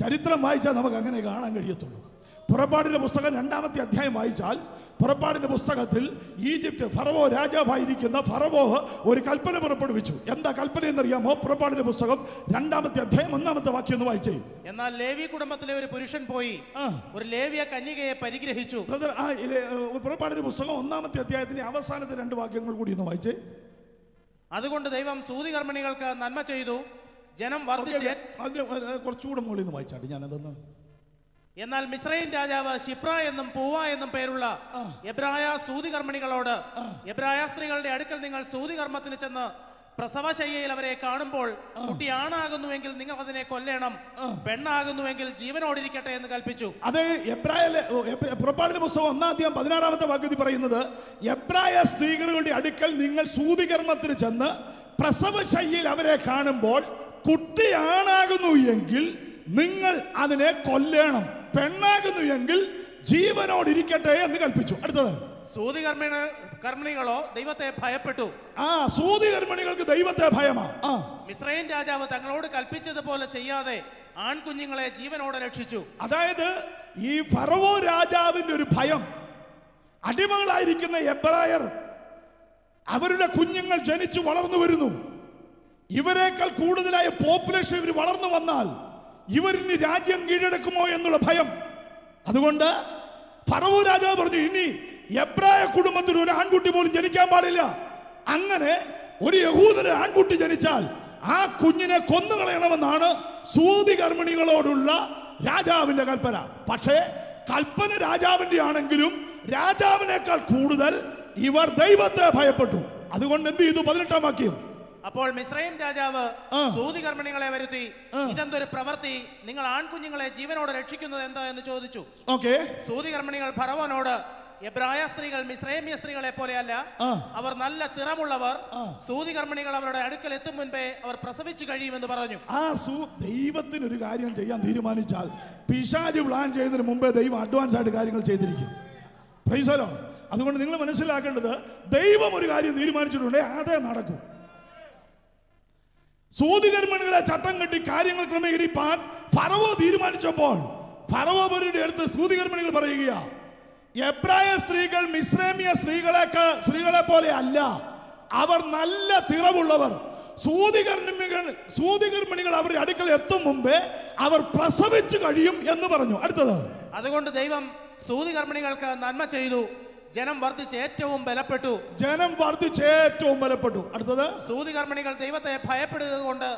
ചരിത്രം വായിച്ചാൽ നമുക്ക് അങ്ങനെ കാണാൻ കഴിയത്തുള്ളൂ. പുറപ്പാടിന്റെ പുസ്തകം 2-ാമത്തെ അധ്യായം വായിച്ചാൽ, പുറപ്പാടിന്റെ പുസ്തകത്തിൽ ഈജിപ്റ്റ് ഫറവോ രാജാവായിരിക്കുന്ന ഫറവോ ഒരു കൽപ്പന പുറപ്പെടുവിച്ചു. എന്താ കൽപ്പന എന്നറിയാമോ? പുറപ്പാടിന്റെ പുസ്തകം 2-ാമത്തെ അധ്യായം 1-ാമത്തെ വാക്യം ഒന്ന് വായിച്ചേ. എന്നാൽ ലേവി കുടുംബത്തിലെ ഒരു പുരുഷൻ പോയി ഒരു ലേവ്യ കന്യകയെ പരിഗ്രഹിച്ചു. പുറപ്പാടിന്റെ പുസ്തകം 1-ാമത്തെ അധ്യായത്തിന്റെ അവസാനത്തെ 2 വാക്യങ്ങൾ കൂടി ഒന്ന് വായിച്ചേ. അതുകൊണ്ട് ദൈവം സൂതികർമ്മിണികൾക്ക് നന്മ ചെയ്തു, ജനം വർദ്ധിച്ച് കുറച്ചുകൂടെ മുകളിൽ നിന്ന് വായിച്ചാട്ട് ഞാനതൊന്ന്. എന്നാൽ മിസ്രൈം രാജാവ് ശിപ്ര എന്നും പൂവ എന്നും പേരുള്ള എബ്രായ സൂതികർമ്മിണികളോട്, എബ്രായ സ്ത്രീകളുടെ അടുക്കൽ നിങ്ങൾ സൂതികർമ്മത്തിന് ചെന്ന് പ്രസവശയ്യയിൽ അവരെ കാണുമ്പോൾ കുട്ടി ആണാകുന്നുവെങ്കിൽ നിങ്ങൾ അതിനെ കൊല്ലണം, പെണ്ണാകുന്നുവെങ്കിൽ ജീവനോടിരിക്കട്ടെ എന്ന് കൽപ്പിച്ചു. അത് പുറപ്പാടിന്റെ പുസ്തകം 1-16 വാക്യത്തിൽ പറയുന്നത്, എബ്രായ സ്ത്രീകളുടെ അടുക്കൽ നിങ്ങൾ സൂതികർമ്മത്തിന് ചെന്ന് പ്രസവശയ്യയിൽ അവരെ കാണുമ്പോൾ കുട്ടി ആണാകുന്നു എങ്കിൽ നിങ്ങൾ അതിനെ കൊല്ലണം, പെണ്ണാകുന്നു എങ്കിൽ ജീവനോടിരിക്കട്ടെ എന്ന് കൽപ്പിച്ചു. അടുത്തത്, സൂതികർമ്മിണികളോ ദൈവത്തെ ഭയപ്പെട്ടു. സൂതികർമ്മിണികൾക്ക് ദൈവത്തെ ഭയമാ. മിസ്രൈം രാജാവ് തങ്ങളോട് കൽപ്പിച്ചതുപോലെ ചെയ്യാതെ ആൺകുഞ്ഞുങ്ങളെ ജീവനോടെ രക്ഷിച്ചു. അതായത് ഈ ഫറവോ രാജാവിന്റെ ഒരു ഭയം, അടിമകളായിരിക്കുന്ന എബ്രായർ അവരുടെ കുഞ്ഞുങ്ങൾ ജനിച്ചു വളർന്നു വരുന്നു, ഇവരെക്കാൾ കൂടുതലായ പോപ്പുലേഷൻ ഇവർ വളർന്നു വന്നാൽ ഇവരിന് രാജ്യം കീഴടക്കുമോ എന്നുള്ള ഭയം. അതുകൊണ്ട് ഫറവോ രാജാവ് പറഞ്ഞു, ഇനി എബ്രായ കുടുംബത്തിൽ ഒരു ആൺകുട്ടി പോലും ജനിക്കാൻ പാടില്ല. അങ്ങനെ ഒരു യഹൂദന് ആൺകുട്ടി ജനിച്ചാൽ ആ കുഞ്ഞിനെ കൊന്നുകളയണമെന്നാണ് സൂതികർമ്മിണികളോടുള്ള രാജാവിന്റെ കൽപ്പന. പക്ഷേ കൽപ്പന രാജാവിന്റെ ആണെങ്കിലും രാജാവിനേക്കാൾ കൂടുതൽ ഇവർ ദൈവത്തെ ഭയപ്പെട്ടു. അതുകൊണ്ട് എന്ത് ചെയ്തു? 18-ാം വാക്യം, അപ്പോൾ മിസ്രൈം രാജാവ് സൂതികർമ്മിണികളെ വരുത്തി, ഇതെന്തൊരു പ്രവൃത്തി, നിങ്ങൾ ആൺകുഞ്ഞുങ്ങളെ ജീവനോടെ രക്ഷിക്കുന്നത് എന്താ എന്ന് ചോദിച്ചു. സൂതികർമ്മിണികൾ ഫറവോനോട്, എബ്രായ സ്ത്രീകൾ മിസ്രൈമ്യ സ്ത്രീകളെ പോലെയല്ല, അവർ നല്ല തിറമുള്ളവർ, സൂതികർമ്മിണികൾ അവരുടെ അടുക്കൽ എത്തും മുൻപേ അവർ പ്രസവിച്ചു കഴിയുമെന്ന് പറഞ്ഞു. ദൈവത്തിന് ഒരു കാര്യം ചെയ്യാൻ തീരുമാനിച്ചാൽ പിശാച് പ്ലാൻ ചെയ്യുന്നതിന് മുമ്പേ ദൈവം അഡ്വാൻസ് ആയിട്ട് കാര്യങ്ങൾ ചെയ്തിരിക്കും. Price the Lord. അതുകൊണ്ട് നിങ്ങൾ മനസ്സിലാക്കേണ്ടത്, ദൈവം ഒരു കാര്യം തീരുമാനിച്ചിട്ടുണ്ടെങ്കിൽ അതേ നടക്കും. സൂതികർമ്മിണികളെ ചട്ടം കെട്ടി കാര്യങ്ങൾ ക്രമീകരിക്കാൻ ഫറവോ തീരുമാനിച്ചപ്പോൾ ഫറവോയുടെ അടുത്ത് സൂതികർമ്മിണികൾ പറയുക, എബ്രായ സ്ത്രീകൾ മിസ്രൈമ്യ സ്ത്രീകളെ പോലെ അല്ല, അവർ നല്ല തിറവുള്ളവർ. സൂതികർമ്മിണികൾ അവരുടെ അടുക്കൽ എത്തും മുമ്പേ അവർ പ്രസവിച്ചു കഴിയും എന്ന് പറഞ്ഞു. അടുത്തത്, അതുകൊണ്ട് ദൈവം സൂതികർമ്മിണികൾക്ക് നന്മ ചെയ്തു, ജനം വർദ്ധിച്ച് ഏറ്റവും ബലപ്പെട്ടു. അടുത്തത്, സൂതികർമ്മിണികൾ ദൈവത്തെ ഭയപ്പെടുന്നത് കൊണ്ട്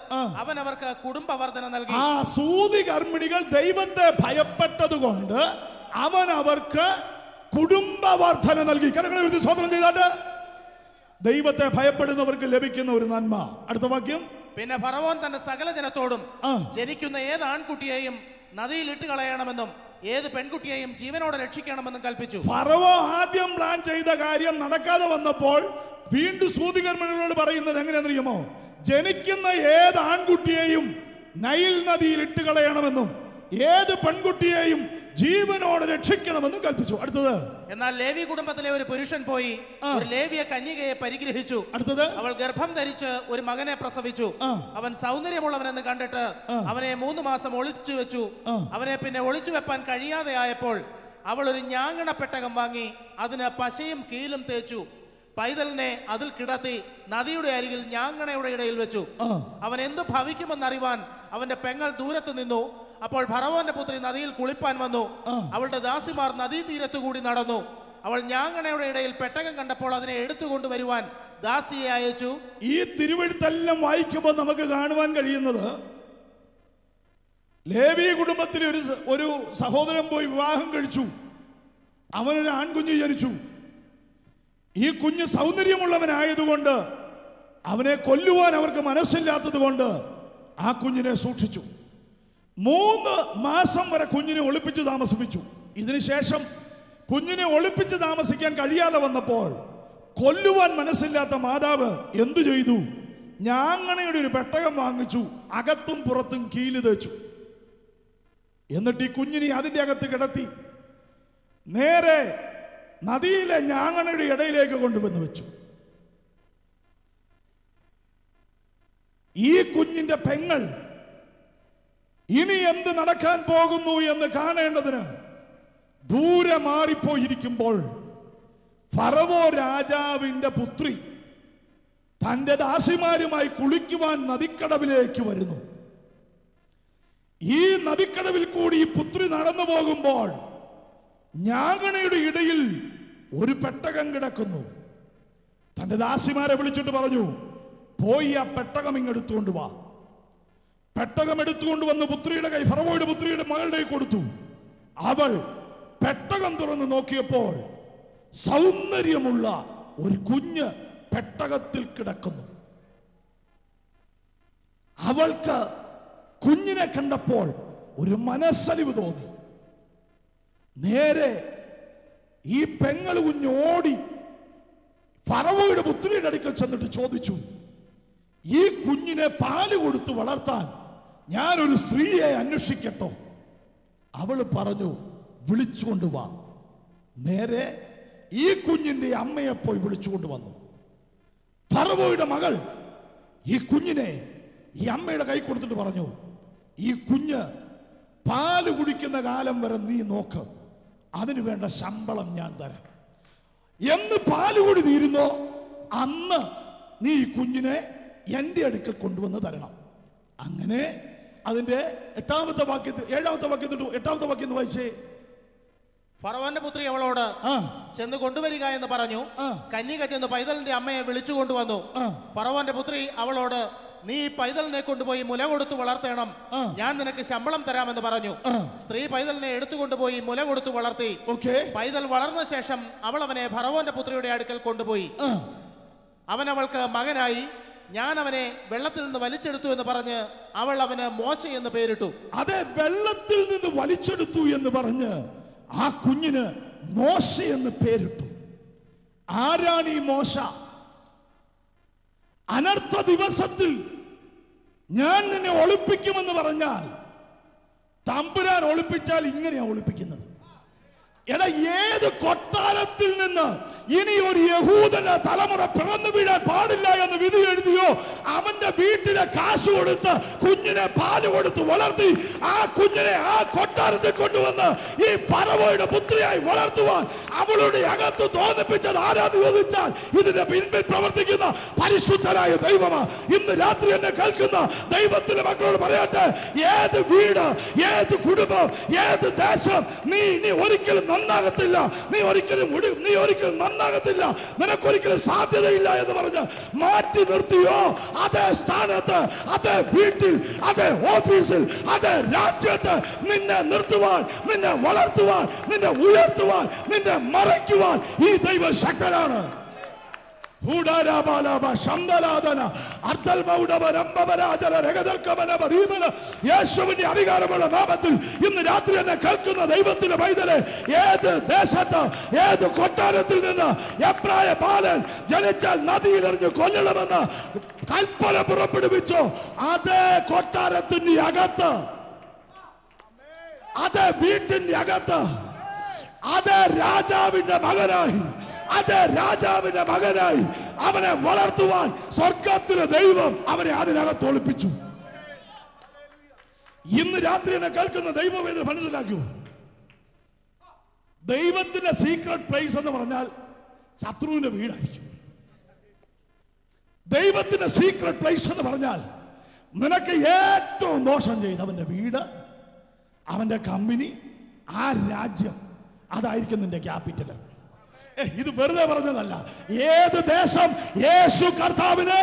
അവൻ അവർക്ക് കുടുംബവർധന നൽകി. സൂതികർമ്മിണികൾ ദൈവത്തെ ഭയപ്പെട്ടത് കൊണ്ട് അവൻ അവർക്ക് കുടുംബവർധന നൽകി. കരങ്ങളെ ഉയർത്തി സ്തോത്രം ചെയ്താട്ട്. ദൈവത്തെ ഭയപ്പെടുന്നവർക്ക് ലഭിക്കുന്ന ഒരു നന്മ. അടുത്ത വാക്യം, പിന്നെ ഫറവോൻ തന്റെ സകല ജനത്തോടും ജനിക്കുന്ന ഏത് ആൺകുട്ടിയെയും നദിയിൽ ഇട്ട് കളയണമെന്നും ഏത് പെൺകുട്ടിയെയും ജീവനോടെ രക്ഷിക്കണമെന്നും കൽപ്പിച്ചു. ഫറവോ ആദ്യം പ്ലാൻ ചെയ്ത കാര്യം നടക്കാതെ വന്നപ്പോൾ വീണ്ടും സൂതികർമ്മിണികളോട് പറയുന്നത് എങ്ങനെയാണെന്നറിയുമോ? ജനിക്കുന്ന ഏത് ആൺകുട്ടിയെയും നൈൽ നദിയിൽ ഇട്ട് കളയണമെന്നും ഏത് പെൺകുട്ടിയെയും ജീവനോടെ രക്ഷിക്കണമെന്നും കൽപ്പിച്ചു. അടുത്തത്, എന്നാൽ ലേവി കുടുംബത്തിലെ ഒരു പുരുഷൻ പോയി ഒരു ലേവിയ കന്യകയെ പരിഗ്രഹിച്ചു. അടുത്തത്, അവൾ ഗർഭം ധരിച്ച് ഒരു മകനെ പ്രസവിച്ചു. അവൻ സൗന്ദര്യമുള്ളവനെന്ന് കണ്ടിട്ട് അവനെ 3 മാസം ഒളിച്ചു വെച്ചു. അവനെ പിന്നെ ഒളിച്ചു വെപ്പാൻ കഴിയാതെ ആയപ്പോൾ അവൾ ഒരു ഞാങ്ങണ പെട്ടകം വാങ്ങി അതിന് പശയും കീലും തേച്ചു പൈതലിനെ അതിൽ കിടത്തി നദിയുടെ അരികിൽ ഞാങ്ങണയുടെ ഇടയിൽ വെച്ചു. അവൻ എന്തു ഭവിക്കുമെന്നറിവാൻ അവന്റെ പെങ്ങൾ ദൂരത്ത് നിന്നു. അപ്പോൾ ഫറവോന്റെ പുത്രി നദിയിൽ കുളിപ്പാൻ വന്നു. അവളുടെ ദാസിമാർ നദീതീരത്തുകൂടി നടന്നു. അവൾ ഞാങ്ങണയുടെ ഇടയിൽ പെട്ടകം കണ്ടപ്പോൾ അതിനെ എടുത്തുകൊണ്ട് വരുവാൻ ദാസിയെ അയച്ചു. ഈ തിരുവെഴുത്തെല്ലാം വായിക്കുമ്പോൾ നമുക്ക് കാണുവാൻ കഴിയുന്നത്, ലേവി കുടുംബത്തിലെ ഒരു സഹോദരൻ പോയി വിവാഹം കഴിച്ചു. അവനൊരു ആൺകുഞ്ഞ് ജനിച്ചു. ഈ കുഞ്ഞ് സൗന്ദര്യമുള്ളവനായതുകൊണ്ട് അവനെ കൊല്ലുവാൻ അവർക്ക് മനസ്സില്ലാത്തത് കൊണ്ട് ആ കുഞ്ഞിനെ സൂക്ഷിച്ചു. 3 മാസം വരെ കുഞ്ഞിനെ ഒളിപ്പിച്ച് താമസിപ്പിച്ചു. ഇതിനുശേഷം കുഞ്ഞിനെ ഒളിപ്പിച്ച് താമസിക്കാൻ കഴിയാതെ വന്നപ്പോൾ കൊല്ലുവാൻ മനസ്സില്ലാത്ത മാതാവ് എന്തു ചെയ്തു? ഞാങ്ങണയുടെ ഒരു പെട്ടകം വാങ്ങിച്ചു, അകത്തും പുറത്തും കീല് തേച്ചു. എന്നിട്ട് ഈ കുഞ്ഞിനെ അതിൻ്റെ അകത്ത് കിടത്തി നേരെ നദിയിലെ ഞാങ്ങണയുടെ ഇടയിലേക്ക് കൊണ്ടുവന്ന് വെച്ചു. ഈ കുഞ്ഞിന്റെ പെങ്ങൾ ഇനി എന്ത് നടക്കാൻ പോകുന്നു എന്ന് കാണേണ്ടതിന് ദൂരെ മാറിപ്പോയിരിക്കുമ്പോൾ ഫറവോ രാജാവിന്റെ പുത്രി തന്റെ ദാസിമാരുമായി കുളിക്കുവാൻ നദിക്കടവിലേക്ക് വരുന്നു. ഈ നദിക്കടവിൽ കൂടി ഈ പുത്രി നടന്നു പോകുമ്പോൾ ഞാങ്ങണയുടെ ഇടയിൽ ഒരു പെട്ടകം കിടക്കുന്നു. തന്റെ ദാസിമാരെ വിളിച്ചിട്ട് പറഞ്ഞു, പോയി ആ പെട്ടകം ഇങ്ങെടുത്തുകൊണ്ട് വാ. പെട്ടകം എടുത്തുകൊണ്ടുവന്ന് പുത്രിയുടെ ഫറവോയുടെ പുത്രിയുടെ മകളുടെ കൊടുത്തു. അവൾ പെട്ടകം തുറന്ന് നോക്കിയപ്പോൾ സൗന്ദര്യമുള്ള ഒരു കുഞ്ഞ് പെട്ടകത്തിൽ കിടക്കുന്നു. അവൾക്ക് കുഞ്ഞിനെ കണ്ടപ്പോൾ ഒരു മനസ്സലിവ് തോന്നി. നേരെ ഈ പെങ്ങൾ കുഞ്ഞ് ഓടി ഫറവോയുടെ പുത്രിയുടെ അടുക്കൽ ചെന്നിട്ട് ചോദിച്ചു, ഈ കുഞ്ഞിനെ പാല് കൊടുത്ത് വളർത്താൻ ഞാനൊരു സ്ത്രീയെ അന്വേഷിക്കട്ടോ? അവള് പറഞ്ഞു, വിളിച്ചുകൊണ്ട് വാ. നേരെ ഈ കുഞ്ഞിന്റെ അമ്മയെ പോയി വിളിച്ചുകൊണ്ട് വന്നു. ഫറവോയുടെ മകൾ ഈ കുഞ്ഞിനെ ഈ അമ്മയുടെ കൈ കൊടുത്തിട്ട് പറഞ്ഞു, ഈ കുഞ്ഞ് പാല് കുടിക്കുന്ന കാലം വരെ നീ നോക്ക്, അതിനു വേണ്ട ശമ്പളം ഞാൻ തരാം. എന്ന് പാലുകൂടി തീരുന്നോ അന്ന് നീ ഈ കുഞ്ഞിനെ എന്റെ അടുക്കൽ കൊണ്ടുവന്ന് തരണം. അങ്ങനെ അതിന്റെ എട്ടാമത്തെ വാക്യത്തിൽ വായിച്ചേ. ഫറവോന്റെ പുത്രി അവളോട് ചെന്ന് കൊണ്ടുവരിക എന്ന് പറഞ്ഞു. കന്യക ചെന്ന് പൈതലിന്റെ അമ്മയെ വിളിച്ചു കൊണ്ടുവന്നു. ഫറവോന്റെ പുത്രി അവളോട്, നീ പൈതലിനെ കൊണ്ടുപോയി മുല കൊടുത്തു വളർത്തണം, ഞാൻ നിനക്ക് ശമ്പളം തരാമെന്ന് പറഞ്ഞു. സ്ത്രീ പൈതലിനെ എടുത്തുകൊണ്ടുപോയി മുല കൊടുത്തു വളർത്തി. പൈതൽ വളർന്ന ശേഷം അവൾ അവനെ ഫറവോന്റെ പുത്രിയുടെ അടുക്കൽ കൊണ്ടുപോയി. അവൻ അവൾക്ക് മകനായി. ഞാൻ അവനെ വെള്ളത്തിൽ നിന്ന് വലിച്ചെടുത്തു എന്ന് പറഞ്ഞ് അവൾ അവന് മോശ എന്ന് പേരിട്ടു. അതെ, വെള്ളത്തിൽ നിന്ന് വലിച്ചെടുത്തു എന്ന് പറഞ്ഞ് ആ കുഞ്ഞിന് മോശ എന്ന് പേരിട്ടു. ആരാണ് ഈ മോശ? അനർത്ഥ ദിവസത്തിൽ ഞാൻ നിന്നെ ഒളിപ്പിക്കുമെന്ന് പറഞ്ഞാൽ തമ്പുരാൻ ഒളിപ്പിച്ചാൽ ഇങ്ങനെയാ ഒളിപ്പിക്കുന്നത്. എടാ, ഏത് കൊട്ടാരത്തിൽ നിന്ന് ഇനി ഒരു യഹൂദന്റെ തലമുറ പിറന്നു വീഴാൻ പാടില്ല എന്ന് വിധി എഴുതിയോ അവന്റെ വീട്ടിലെ കാശ് കൊടുത്ത് കുഞ്ഞിനെ പാല് കൊടുത്ത് വളർത്തി ആ കുഞ്ഞിനെ ആ കൊട്ടാരത്തിൽ കൊണ്ടുവന്ന് ഈ ഫറവോയുടെ പുത്രിയായി വളർത്തുവാൻ അവളുടെ അകത്ത് തോന്നിപ്പിച്ചത് ആരാന്ന് ചോദിച്ചാൽ ഇതിന്റെ പിൻപിൽ പ്രവർത്തിക്കുന്ന പരിശുദ്ധനായ ദൈവമാണ്. ഇന്ന് രാത്രി എന്നെ കേൾക്കുന്ന ദൈവത്തിന്റെ മക്കളോട് പറയട്ടെ, ഏത് വീട്, ഏത് കുടുംബം, ഏത് ദേശം നീ ഇനി ഒരിക്കലും നന്നാകത്തില്ല, നീ ഒരിക്കലും നന്നാകത്തില്ല, നിനക്കൊരിക്കലും സാധ്യതയില്ല എന്ന് പറഞ്ഞ് മാറ്റി നിർത്തിയോ അതേ സ്ഥാനത്ത്, അതേ വീട്ടിൽ, അതേ ഓഫീസിൽ, അതേ രാജ്യത്ത് നിന്നെ നിർത്തുവാൻ, നിന്നെ വളർത്തുവാൻ, നിന്നെ ഉയർത്തുവാൻ, നിന്നെ മറയ്ക്കുവാൻ ഈ ദൈവം ശക്തനാണ്. യേശുവിന്റെ അധികാരമുള്ള നാമത്തിൽ ഇന്ന് രാത്രി എന്നെ കേൾക്കുന്ന ദൈവത്തിന്റെ പൈതലെ, ഏത് ദേശത്ത്, ഏത് കൊട്ടാരത്തിൽ നിന്ന് എബ്രായ ബാലൻ ജനിച്ചാൽ നദിയിൽ എറിഞ്ഞ് കൊല്ലണമെന്ന് കൽപ്പന പുറപ്പെടുവിച്ചോ അതേ കൊട്ടാരത്തിന്റെ അകത്ത്, അതേ വീട്ടിന്റെ അകത്ത്, അതേ രാജാവിന്റെ മകനായി, അതേ രാജാവിന്റെ മകനായി അവനെ വളർത്തുവാൻ സ്വർഗത്തിലെ ദൈവം അവനെ അതിനകത്ത് ഒളിപ്പിച്ചു. ഇന്ന് രാത്രി എന്നെ കേൾക്കുന്ന ദൈവം എന്ന് മനസ്സിലാക്കൂ. ദൈവത്തിന്റെ സീക്രട്ട് പ്ലേസ് എന്ന് പറഞ്ഞാൽ ശത്രുവിന്റെ വീടായിരിക്കും. ദൈവത്തിന്റെ സീക്രട്ട് പ്ലേസ് എന്ന് പറഞ്ഞാൽ നിനക്ക് ഏറ്റവും ദോഷം ചെയ്തവന്റെ വീട്, അവന്റെ കമ്പനി, ആ രാജ്യം, അതായിരിക്കും നിന്റെ ക്യാപിറ്റൽ. ഇത് വെറുതെ പറഞ്ഞതല്ല. ഏത് ദേശം യേശു കർത്താവിനെ,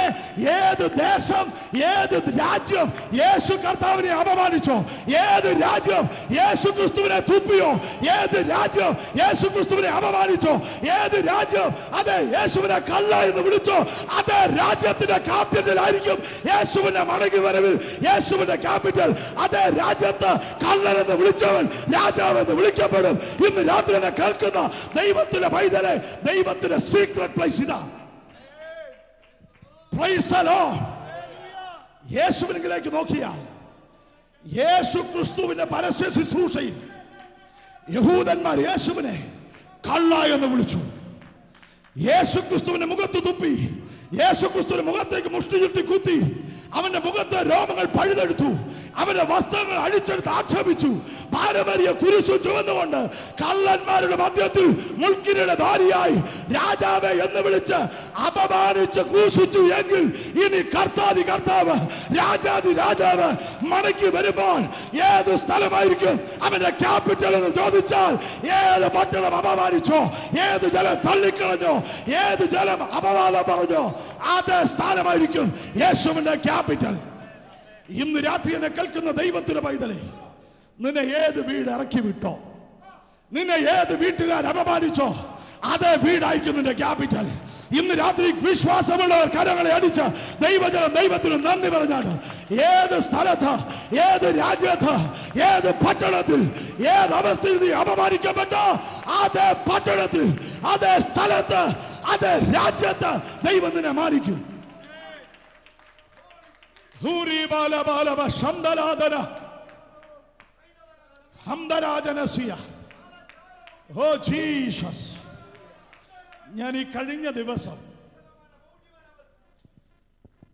ഏത് ദേശം, ഏത് രാജ്യം യേശു കർത്താവിനെ അപമാനിച്ചോ, ഏത് രാജ്യം യേശു ക്രിസ്തുവിനെ തുപ്പിയോ, ഏത് രാജ്യം യേശു ക്രിസ്തുവിനെ അപമാനിച്ചോ, ഏത് രാജ്യം അതെ യേശുവിനെ കള്ള എന്ന് വിളിച്ചോ അതേ രാജ്യത്തിന്റെ ക്യാപിറ്റൽ ആയിരിക്കും യേശുവിന്റെ മടങ്ങി വരവിൽ യേശുവിന്റെ ക്യാപിറ്റൽ. അതേ രാജ്യത്ത് കള്ളനെന്ന് വിളിച്ചവൻ രാജാവെന്ന് വിളിക്കപ്പെടും. ഇന്ന് രാത്രി കേൾക്കുന്ന ദൈവത്തിന്റെ പൈതലെ, ദൈവത്തിന്റെ സീക്രട്ട് പ്ലേസ് ഇതാ. Praise the Lord. യേശുവിലേക്ക് നോക്കിയാൽ യേശു ക്രിസ്തുവിന്റെ പരസ്യ ശുശ്രൂഷയിൽ യഹൂദന്മാർ യേശുവിനെ കള്ള എന്ന് വിളിച്ചു. യേശു ക്രിസ്തുവിന്റെ മുഖത്ത് തുപ്പി, യേശു ക്രിസ്തുവിന്റെ മുഖത്തേക്ക് മുഷ്ടി ചുറ്റി കുത്തി, അവന്റെ മുഖത്തെ രോമങ്ങൾ പഴുതെടുത്തു, അവന്റെ വസ്ത്രങ്ങൾ അഴിച്ചെടുത്ത് ആക്ഷേപിച്ചു. ഭാരമേറിയ കുരിശു ചുവന്നുകൊണ്ട് കള്ളന്മാരുടെ മധ്യത്തിൽ മുൾക്കിരിയുടെ ഭാര്യയായി രാജാവേ എന്ന് വിളിച്ച് അപമാനിച്ച് ക്രൂശിച്ചു എങ്കിൽ ഇനി കർത്താതി കർത്താവ്, രാജാതി രാജാവ് മടങ്ങി വരുമ്പോൾ ഏത് സ്ഥലമായിരിക്കും അവന്റെ ക്യാപിറ്റൽ എന്ന് ചോദിച്ചാൽ, ഏത് പട്ടണം അപമാനിച്ചോ, ഏത് ജലം തള്ളിക്കളഞ്ഞോ, ഏത് ജലം അപവാദം പറഞ്ഞോ അതേ സ്ഥാനമായിരിക്കും യേശുവിന്റെ ക്യാപിറ്റൽ. ഇന്ന് രാത്രി എന്നെ കേൾക്കുന്ന ദൈവത്തിന്റെ പൈതലേ, നിന്നെ ഏത് വീട് ഇറക്കി വിട്ടോ, നിന്നെ ഏത് വീട്ടുകാർ അപമാനിച്ചോ, അതേ വീടായിരിക്കും നിന്റെ ക്യാപിറ്റൽ. ഇന്ന് രാത്രി വിശ്വാസമുള്ളവർ കരങ്ങളെ അടിച്ച് ദൈവജനം ദൈവത്തിന് നന്ദി പറഞ്ഞാണ്. ഏത് സ്ഥലത്ത്, ഏത് രാജ്യത്ത്, ഏത് പട്ടണത്തിൽ, ഏത് അവസ്ഥയിൽ നീ അപമാനിക്കപ്പെട്ടോ, അതേ പട്ടണത്തിൽ, അതേ സ്ഥലത്ത്, അതേ രാജ്യത്ത് ദൈവം നിന്നെ മാനിക്കും. ഓ ജീസസ്, ഞാൻ ഈ കഴിഞ്ഞ ദിവസം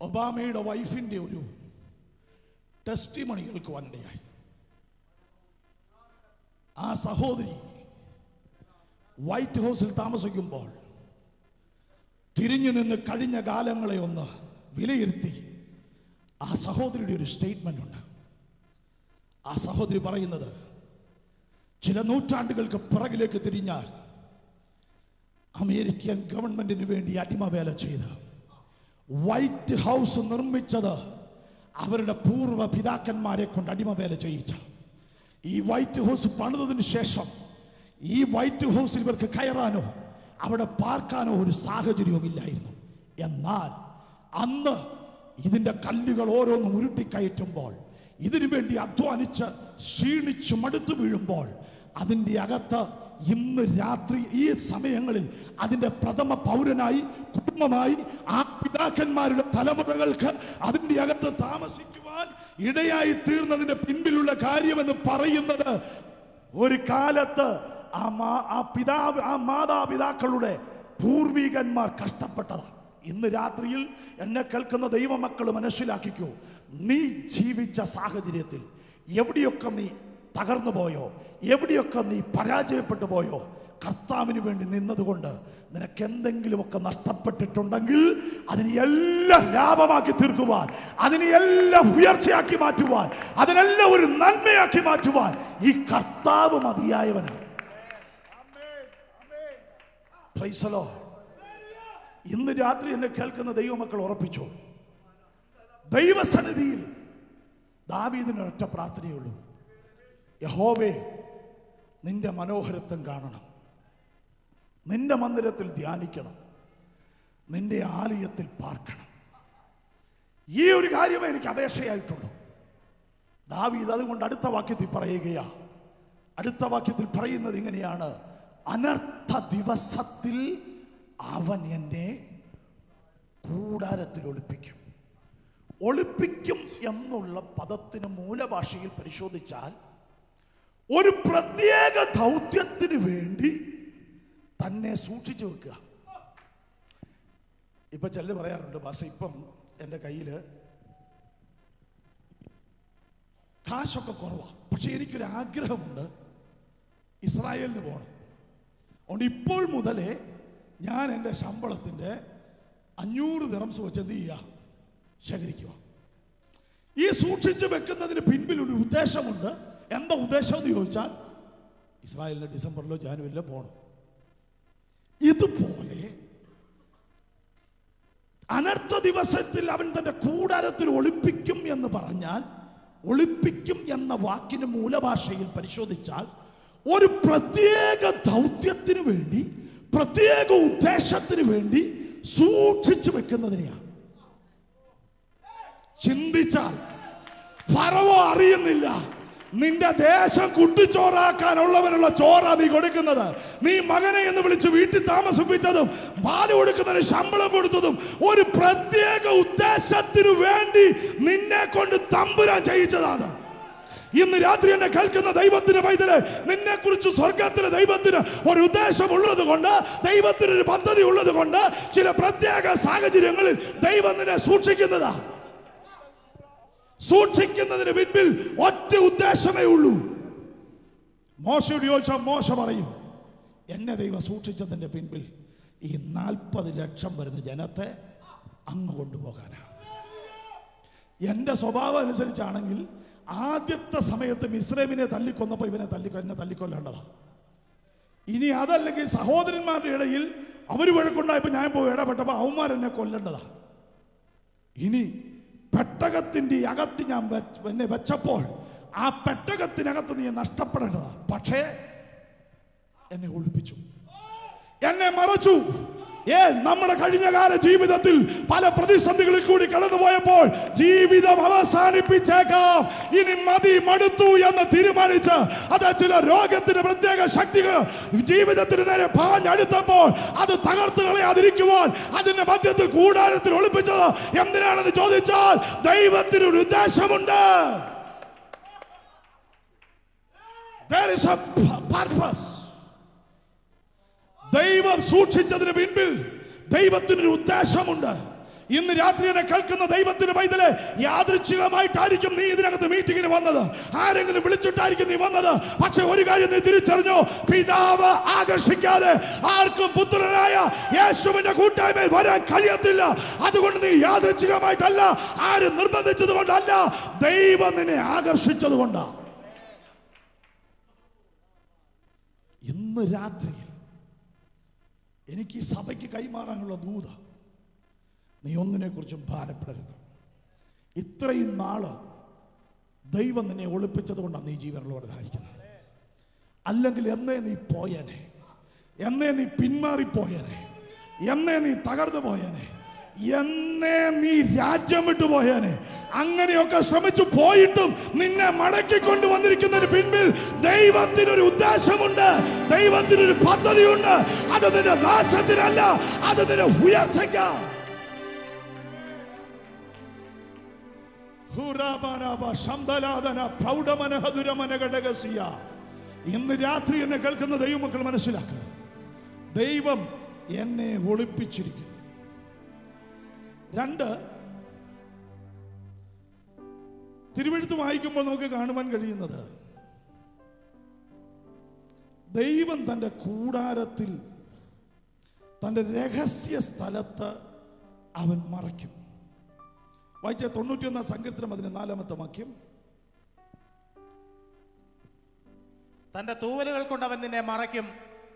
ഒബാമയുടെ വൈഫിന്റെ ഒരു ടെസ്റ്റിമണി കേൾക്കുവാനിടയായി. ആ സഹോദരി വൈറ്റ് ഹൗസിൽ താമസിക്കുമ്പോൾ തിരിഞ്ഞു നിന്ന് കഴിഞ്ഞ കാലങ്ങളെ ഒന്ന് വിലയിരുത്തി ആ സഹോദരിയുടെ ഒരു സ്റ്റേറ്റ്മെന്റ് ഉണ്ട്. ആ സഹോദരി പറയുന്നത്, ചില നൂറ്റാണ്ടുകൾക്ക് പിറകിലേക്ക് തിരിഞ്ഞാൽ അമേരിക്കൻ ഗവൺമെന്റിന് വേണ്ടി അടിമവേല ചെയ്ത് വൈറ്റ് ഹൗസ് നിർമ്മിച്ചത് അവരുടെ പൂർവ്വ പിതാക്കന്മാരെ കൊണ്ട് അടിമവേല ചെയ്യിച്ച ഈ വൈറ്റ് ഹൗസ് പണിതതിന് ശേഷം ഈ വൈറ്റ് ഹൗസിൽ ഇവർക്ക് കയറാനോ അവിടെ പാർക്കാനോ ഒരു സാഹചര്യവും ഇല്ലായിരുന്നു. എന്നാൽ അന്ന് ഇതിന്റെ കല്ലുകൾ ഓരോന്നും ഉരുട്ടിക്കയറ്റുമ്പോൾ, ഇതിനു വേണ്ടി അധ്വാനിച്ച് ക്ഷീണിച്ചു മടുത്തു വീഴുമ്പോൾ, അതിൻ്റെ അകത്ത് ഇന്ന് രാത്രി ഈ സമയങ്ങളിൽ അതിൻ്റെ പ്രഥമ പൗരനായി കുടുംബമായി ആ പിതാക്കന്മാരുടെ തലമുറകൾക്ക് അതിൻ്റെ അകത്ത് താമസിക്കുവാൻ ഇടയായി തീർന്നതിന്റെ പിൻപിലുള്ള കാര്യമെന്ന് പറയുന്നത്, ഒരു കാലത്ത് ആ മാതാപിതാക്കളുടെ പൂർവികന്മാർ കഷ്ടപ്പെട്ടതാണ്. ഇന്ന് രാത്രിയിൽ എന്നെ കേൾക്കുന്ന ദൈവമക്കൾ മനസ്സിലാക്കിക്കോ, നീ ജീവിച്ച സാഹചര്യത്തിൽ എവിടെയൊക്കെ നീ തകർന്നു പോയോ, എവിടെയൊക്കെ നീ പരാജയപ്പെട്ടു പോയോ, കർത്താവിന് വേണ്ടി നിന്നതുകൊണ്ട് നിനക്ക് എന്തെങ്കിലുമൊക്കെ നഷ്ടപ്പെട്ടിട്ടുണ്ടെങ്കിൽ അതിനെല്ലാം ലാഭമാക്കി തീർക്കുവാൻ, അതിനെല്ലാം ഉയർച്ചയാക്കി മാറ്റുവാൻ, അതിനെല്ലാം ഒരു നന്മയാക്കി മാറ്റുവാൻ ഈ കർത്താവ് മതിയായവനാണ്. Price the Lord. ഇന്ന് രാത്രി എന്നെ കേൾക്കുന്ന ദൈവമക്കൾ ഉറപ്പിച്ചു, ദൈവസന്നിധിയിൽ ദാവീദിന് ഒറ്റ പ്രാർത്ഥനയുള്ളൂ, യഹോവേ നിന്റെ മനോഹരത്വം കാണണം, നിന്റെ മന്ദിരത്തിൽ ധ്യാനിക്കണം, നിന്റെ ആലയത്തിൽ പാർക്കണം. ഈ ഒരു കാര്യമേ എനിക്ക് അപേക്ഷയായിട്ടുള്ളൂ. ദാവീദ് അതുകൊണ്ട് അടുത്ത വാക്യത്തിൽ പറയുകയാ. അടുത്ത വാക്യത്തിൽ പറയുന്നത് ഇങ്ങനെയാണ്, അനർത്ഥ ദിവസത്തിൽ അവൻ എന്നെ കൂടാരത്തിൽ ഒളിപ്പിക്കും. ഒളിപ്പിക്കും എന്നുള്ള പദത്തിന് മൂലഭാഷയിൽ പരിശോധിച്ചാൽ ഒരു പ്രത്യേക ദൗത്യത്തിന് വേണ്ടി തന്നെ സൂക്ഷിച്ചു വെക്കുക. ഇപ്പൊ ചിലർ പറയാറുണ്ട്, പക്ഷെ ഇപ്പം എൻ്റെ കയ്യിൽ കാശൊക്കെ കുറവാണ്, പക്ഷെ എനിക്കൊരു ആഗ്രഹമുണ്ട്, ഇസ്രായേലിന് പോകണം. അതുകൊണ്ട് ഇപ്പോൾ മുതലേ ഞാൻ എൻ്റെ ശമ്പളത്തിൻ്റെ 500 ദിറംസ് വെച്ച് എന്ത് ചെയ്യുക, ശേഖരിക്കുക. ഈ സൂക്ഷിച്ചു വെക്കുന്നതിന് പിൻപിലൊരു ഉദ്ദേശമുണ്ട്. എന്താ ഉദ്ദേശം എന്ന് ചോദിച്ചാൽ, ഇസ്രായേലിന് ഡിസംബറിലോ ജാനുവരിയിലോ പോകണം. ഇതുപോലെ അനർത്ഥ ദിവസത്തിൽ അവൻ തന്റെ കൂടാരത്തിൽ ഒളിപ്പിക്കും എന്ന് പറഞ്ഞാൽ, ഒളിപ്പിക്കും എന്ന വാക്കിന് മൂലഭാഷയിൽ പരിശോധിച്ചാൽ ഒരു പ്രത്യേക ദൗത്യത്തിന് വേണ്ടി, പ്രത്യേക ഉദ്ദേശത്തിന് വേണ്ടി സൂക്ഷിച്ചു വെക്കുന്നതിനെയാണ്. ചിന്തിച്ചാൽ ഫറവോ അറിയുന്നില്ല നിന്റെ ദേശം കുട്ടിച്ചോറാക്കാനുള്ളവനുള്ള ചോറാ നീ കൊടുക്കുന്നത്. നീ മകനെ എന്ന് വിളിച്ച് വീട്ടിൽ താമസിപ്പിച്ചതും പാല് കൊടുക്കുന്നതിന് ശമ്പളം കൊടുത്തതും ഒരു പ്രത്യേക ഉദ്ദേശത്തിനു വേണ്ടി നിന്നെ കൊണ്ട് തമ്പുരാൻ ചെയ്യിച്ചതാണ്. ഇന്ന് രാത്രി എന്നെ കേൾക്കുന്ന ദൈവത്തിന്റെ പൈതലേ, നിന്നെ കുറിച്ച് സ്വർഗത്തിലെ ദൈവത്തിന് ഒരു ഉദ്ദേശം ഉള്ളത് കൊണ്ട്, ദൈവത്തിനൊരു പദ്ധതി ഉള്ളത് കൊണ്ട്, ചില പ്രത്യേക സാഹചര്യങ്ങളിൽ ദൈവം നിന്നെ സൂക്ഷിക്കുന്നതാ. സൂക്ഷിക്കുന്നതിന് പിൻപിൽ ഒറ്റ ഉദ്ദേശമേ ഉള്ളൂ. മോശയോട് ചോദിച്ചാൽ മോശ പറയും, എന്നെ ദൈവം സൂക്ഷിച്ചതിന്റെ പിൻപിൽ ഈ 40 ലക്ഷം വരുന്ന ജനത്തെ അങ്ങ് കൊണ്ടുപോകാനാണ്. എന്റെ സ്വഭാവം അനുസരിച്ചാണെങ്കിൽ ആദ്യത്തെ സമയത്ത് മിസ്രൈമിനെ തല്ലിക്കൊന്നപ്പോൾ ഇവനെ എന്നെ തല്ലിക്കൊല്ലേണ്ടതാണ്. ഇനി അതല്ലെങ്കിൽ സഹോദരന്മാരുടെ ഇടയിൽ അവർ വഴക്കുണ്ടായപ്പോൾ ഞാൻ പോയി ഇടപെട്ടപ്പോൾ അവന്മാരെന്നെ കൊല്ലേണ്ടതാണ്. ഇനി പെട്ടകത്തിൻ്റെ അകത്ത് ഞാൻ എന്നെ വെച്ചപ്പോൾ ആ പെട്ടകത്തിനകത്ത് നീ നഷ്ടപ്പെടേണ്ടതാ, പക്ഷേ എന്നെ ഒളിപ്പിച്ചു, എന്നെ മറച്ചു. നമ്മുടെ കഴിഞ്ഞകാല ജീവിതത്തിൽ പല പ്രതിസന്ധികളിൽ കൂടി കടന്നുപോയപ്പോൾ ജീവിതം അവസാനിപ്പിച്ചേക്കാം, ഇനി മതി മടുത്തു എന്ന് തീരുമാനിച്ച് അത് ചില രോഗത്തിന്റെ പ്രത്യേക ശക്തികൾ ജീവിതത്തിന് നേരെ പാഞ്ഞടുത്തപ്പോൾ അത് തകർത്ത് കളയാതിരിക്കുവാൻ അതിന്റെ മധ്യത്തിൽ കൂടാരത്തിൽ ഒളിപ്പിച്ചത് എന്തിനാണെന്ന് ചോദിച്ചാൽ ദൈവത്തിനൊരു ഉദ്ദേശമുണ്ട്. There is a purpose. ദൈവം സൂക്ഷിച്ചതിന് പിൻപിൽ ദൈവത്തിനൊരു ഉദ്ദേശമുണ്ട്. ഇന്ന് രാത്രി എന്നെ കേൾക്കുന്ന ദൈവത്തിന്റെ പൈതലെ, യാദൃച്ഛികമായിട്ടായിരിക്കും നീ ഇതിനകത്ത് മീറ്റിങ്ങിന് വന്നത്, ആരെങ്കിലും വിളിച്ചിട്ടായിരിക്കും നീ വന്നത്. പക്ഷെ ഒരു കാര്യം നീ തിരിച്ചറിഞ്ഞോ, പിതാവ് ആകർഷിക്കാതെ ആർക്കും പുത്രനായ യേശുവിന്റെ കൂട്ടായ്മയിൽ വരാൻ കഴിയത്തില്ല. അതുകൊണ്ട് നീ യാദൃച്ഛികമായിട്ടല്ല, ആരും നിർബന്ധിച്ചത് കൊണ്ടല്ല, ദൈവം നിന്നെ ആകർഷിച്ചത് കൊണ്ടാണ്. ഇന്ന് രാത്രിയിൽ എനിക്ക് ഈ സഭയ്ക്ക് കൈമാറാനുള്ള ദൂത, നീ ഒന്നിനെ കുറിച്ചും ഭാരപ്പെടരുത്. ഇത്രയും നാള് ദൈവം നിന്നെ ഒളിപ്പിച്ചത് കൊണ്ടാണ് നീ ജീവനുള്ളവരായിരിക്കുന്നത്. അല്ലെങ്കിൽ എന്നേ നീ പോയേനെ, എന്നേ നീ പിന്മാറിപ്പോയേനെ, എന്നേ നീ തകർന്നു പോയേനെ, എന്നേ നീ രാജ്യം വിട്ടുപോയേനെ. അങ്ങനെയൊക്കെ ശ്രമിച്ചു പോയിട്ടും നിന്നെ മടക്കിക്കൊണ്ടു വന്നിരിക്കുന്നതിന് പിൻപിൽ ദൈവത്തിനൊരു ഉദ്ദേശമുണ്ട്, ദൈവത്തിനൊരു പദ്ധതിയുണ്ട്. അത് നിന്റെ നാശത്തിനല്ല, അത് നിന്റെ ഉയർച്ചയ്ക്കാ. ഇന്ന് രാത്രി എന്നെ കേൾക്കുന്ന ദൈവമക്കൾ മനസ്സിലാക്കുക, ദൈവം എന്നെ ഒളിപ്പിച്ചിരിക്കുന്നു. 2, തിരുവെഴുത്ത് വായിക്കുമ്പോൾ നമുക്ക് കാണുവാൻ കഴിയുന്നത്, ദൈവം തൻ്റെ കൂടാരത്തിൽ തൻ്റെ രഹസ്യ സ്ഥലത്ത് അവൻ മറയ്ക്കും. വായിച്ച 91 സങ്കീർത്തനം 14 വാക്യം. തന്റെ തൂവലുകൾ കൊണ്ട് അവൻ നിന്നെ മറയ്ക്കും,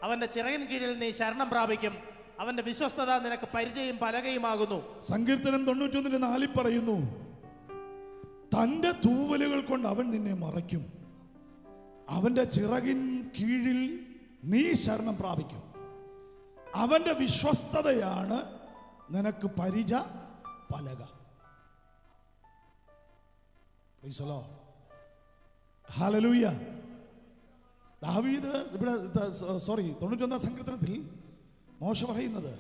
അവന്റെ ചിറകിൻ കീഴിൽ നീ ശരണം പ്രാപിക്കും, അവന്റെ വിശ്വസ്തത നിനക്ക് പരിചയം പലകയുമാകുന്നു. സങ്കീർത്തനം 91:4 പറയുന്നു, തന്റെ തൂവലുകൾ കൊണ്ട് അവൻ നിന്നെ മറയ്ക്കും, അവന്റെ ചിറകിൻ കീഴിൽ നീ ശരണം പ്രാപിക്കും, അവന്റെ വിശ്വസ്തതയാണ് നിനക്ക് പരിച പലക. ഹല്ലേലൂയ. ദാവീദ് ഇവിടെ 91 സങ്കീർത്തനത്തിൽ മോശ പറയുന്നത്,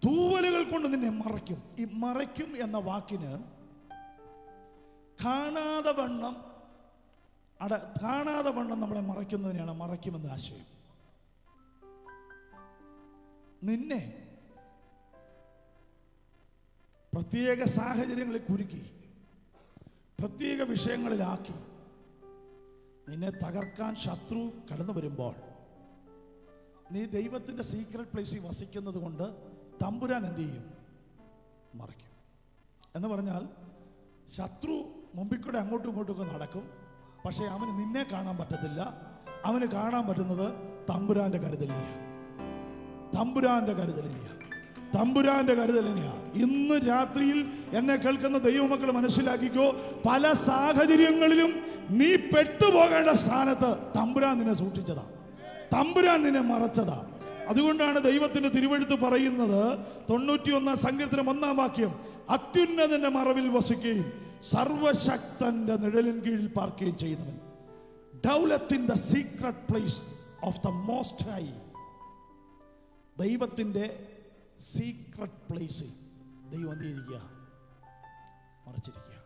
തൂവലുകൾ കൊണ്ട് നിന്നെ മറയ്ക്കും. ഈ മറയ്ക്കും എന്ന വാക്കിന് കാണാതെ വണ്ണം നമ്മളെ മറയ്ക്കുന്നതിനാണ് മറയ്ക്കുമെന്ന ആശയം. നിന്നെ പ്രത്യേക സാഹചര്യങ്ങളിൽ കുരുക്കി, പ്രത്യേക വിഷയങ്ങളിലാക്കി നിന്നെ തകർക്കാൻ ശത്രു കടന്നു വരുമ്പോൾ നീ ദൈവത്തിൻ്റെ സീക്രട്ട് പ്ലേസിൽ വസിക്കുന്നത് കൊണ്ട് തമ്പുരാൻ എന്ത് ചെയ്യും? മറയ്ക്കും. എന്ന് പറഞ്ഞാൽ ശത്രു മുമ്പിൽ കൂടെ അങ്ങോട്ടും ഇങ്ങോട്ടും ഒക്കെ നടക്കും, പക്ഷേ അവന് നിന്നെ കാണാൻ പറ്റത്തില്ല. അവന് കാണാൻ പറ്റുന്നത് തമ്പുരാന്റെ കരുതലിനെയാണ്, തമ്പുരാന്റെ കരുതലിനെയാണ്, തമ്പുരാന്റെ കരുതലിനെയാണ്. ഇന്ന് രാത്രിയിൽ എന്നെ കേൾക്കുന്ന ദൈവമക്കൾ മനസ്സിലാക്കിക്കോ, പല സാഹചര്യങ്ങളിലും നീ പെട്ടുപോകേണ്ട സ്ഥാനത്ത് തമ്പുരാൻ നിന്നെ സൂക്ഷിച്ചതാണ്, തമ്പുരാൻ നിന്നെ മറച്ചതാണ്. അതുകൊണ്ടാണ് ദൈവത്തിന്റെ തിരുവെഴുത്ത് പറയുന്നത്, 91 സങ്കീർത്തനം 1 വാക്യം, അത്യുന്നതന്റെ മറവിൽ വസിക്കുകയും സർവശക്തന്റെ നിഴലിൻ കീഴിൽ പാർക്കുകയും ചെയ്യുന്നവൻ, dwelleth in the secret place of the most high. ദൈവത്തിന്റെ സീക്രട്ട് പ്ലേസിൽ ദൈവം എന്ത് ചെയ്തിരിക്കുക? മറച്ചിരിക്കുക.